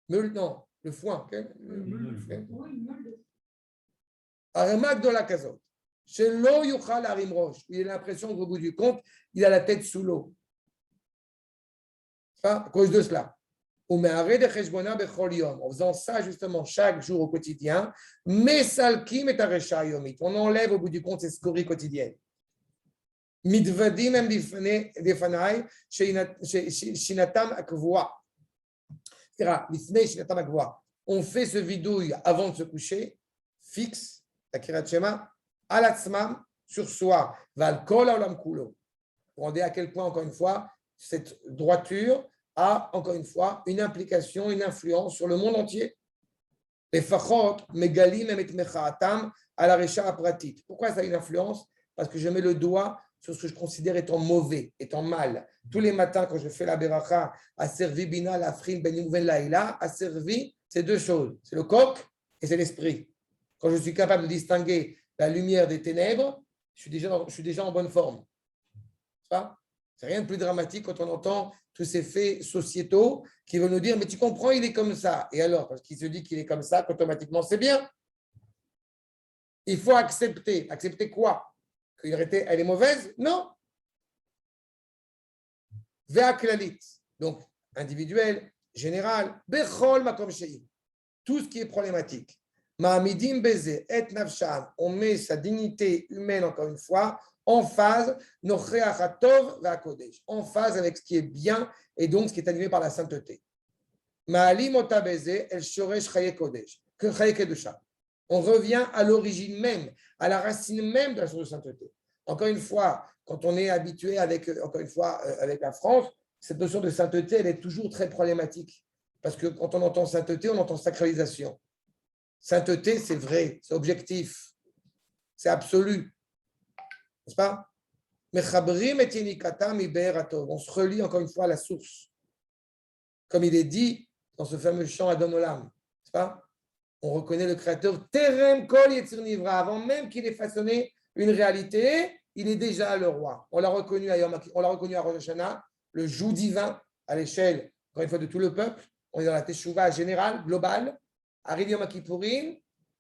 Meule, non, le foin. Ormagdola Kazot. Chez Lo Yuchal Arim Rosh, il a l'impression qu'au bout du compte, il a la tête sous l'eau. À cause de cela. En faisant ça justement chaque jour au quotidien, on enlève au bout du compte ces scories quotidiennes. On fait ce vidouille avant de se coucher, fixe, la Kirat Shema, alatzmam, sur soi, pour rendre à quel point, encore une fois, cette droiture a, encore une fois, une implication, une influence sur le monde entier. Les fachot, megalim et mechaatam à la recha pratit. Pourquoi ça a une influence? Parce que je mets le doigt sur ce que je considère étant mauvais, étant mal. Tous les matins, quand je fais la beracha, asservi bina lafrim ben yuven laïla, asservi, c'est deux choses. C'est le coq et c'est l'esprit. Quand je suis capable de distinguer la lumière des ténèbres, je suis déjà en bonne forme. C'est rien de plus dramatique quand on entend tous ces faits sociétaux qui veulent nous dire, mais tu comprends, il est comme ça. Et alors, parce qu'il se dit qu'il est comme ça, qu'automatiquement, c'est bien. Il faut accepter. Accepter quoi? Elle est mauvaise? Non. Ve'aklalit. Donc, individuel, général, bechol makom shei. Tout ce qui est problématique. Ma'amidim beze et nafsham. On met sa dignité humaine, encore une fois, en phase, en phase avec ce qui est bien et donc ce qui est animé par la sainteté. On revient à l'origine même, à la racine même de la chose de sainteté. Encore une fois, quand on est habitué avec la France, cette notion de sainteté, elle est toujours très problématique. Parce que quand on entend sainteté, on entend sacralisation. Sainteté, c'est vrai, c'est objectif, c'est absolu. N'est-ce pas? On se relie encore une fois à la source. Comme il est dit dans ce fameux chant Adon Olam. N'est-ce pas? On reconnaît le Créateur Terem Kol Yetzir Nivra. Avant même qu'il ait façonné une réalité, il est déjà le roi. On l'a reconnu à Rosh Hashanah, le joug divin à l'échelle, encore une fois, de tout le peuple. On est dans la Teshuvah générale, globale. Arrive Yom Kippourim,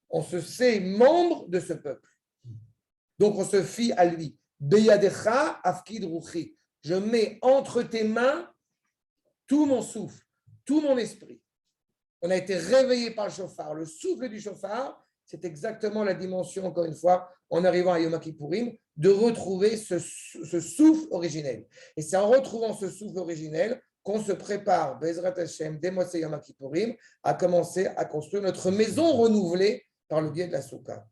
on se sait membre de ce peuple. Donc, on se fie à lui. Beyadecha afkid ruchi. Je mets entre tes mains tout mon souffle, tout mon esprit. On a été réveillé par le chauffard. Le souffle du chauffard, c'est exactement la dimension, encore une fois, en arrivant à Yom Kippourim, de retrouver ce souffle originel. Et c'est en retrouvant ce souffle originel qu'on se prépare, Bezrat Hashem, dès Yom Kippourim, à commencer à construire notre maison renouvelée par le biais de la Soukha.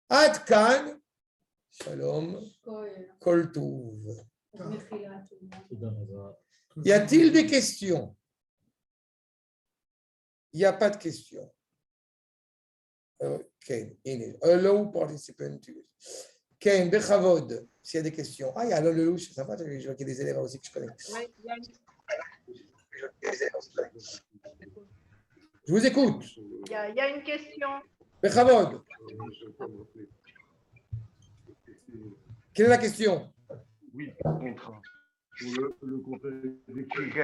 Ad Kan, Shalom, Kol Tuv. Y a-t-il des questions? Il n'y a pas de questions. Ken, allow participants. Ken, Bechavod, s'il y a des questions. Ah, il y a Lolou, c'est sympa, je vois qu'il y a des élèves aussi que je connais. Je vous écoute. Il y a une question. Bechavod. Quelle est la question? Oui, contre le conseil d'équipe.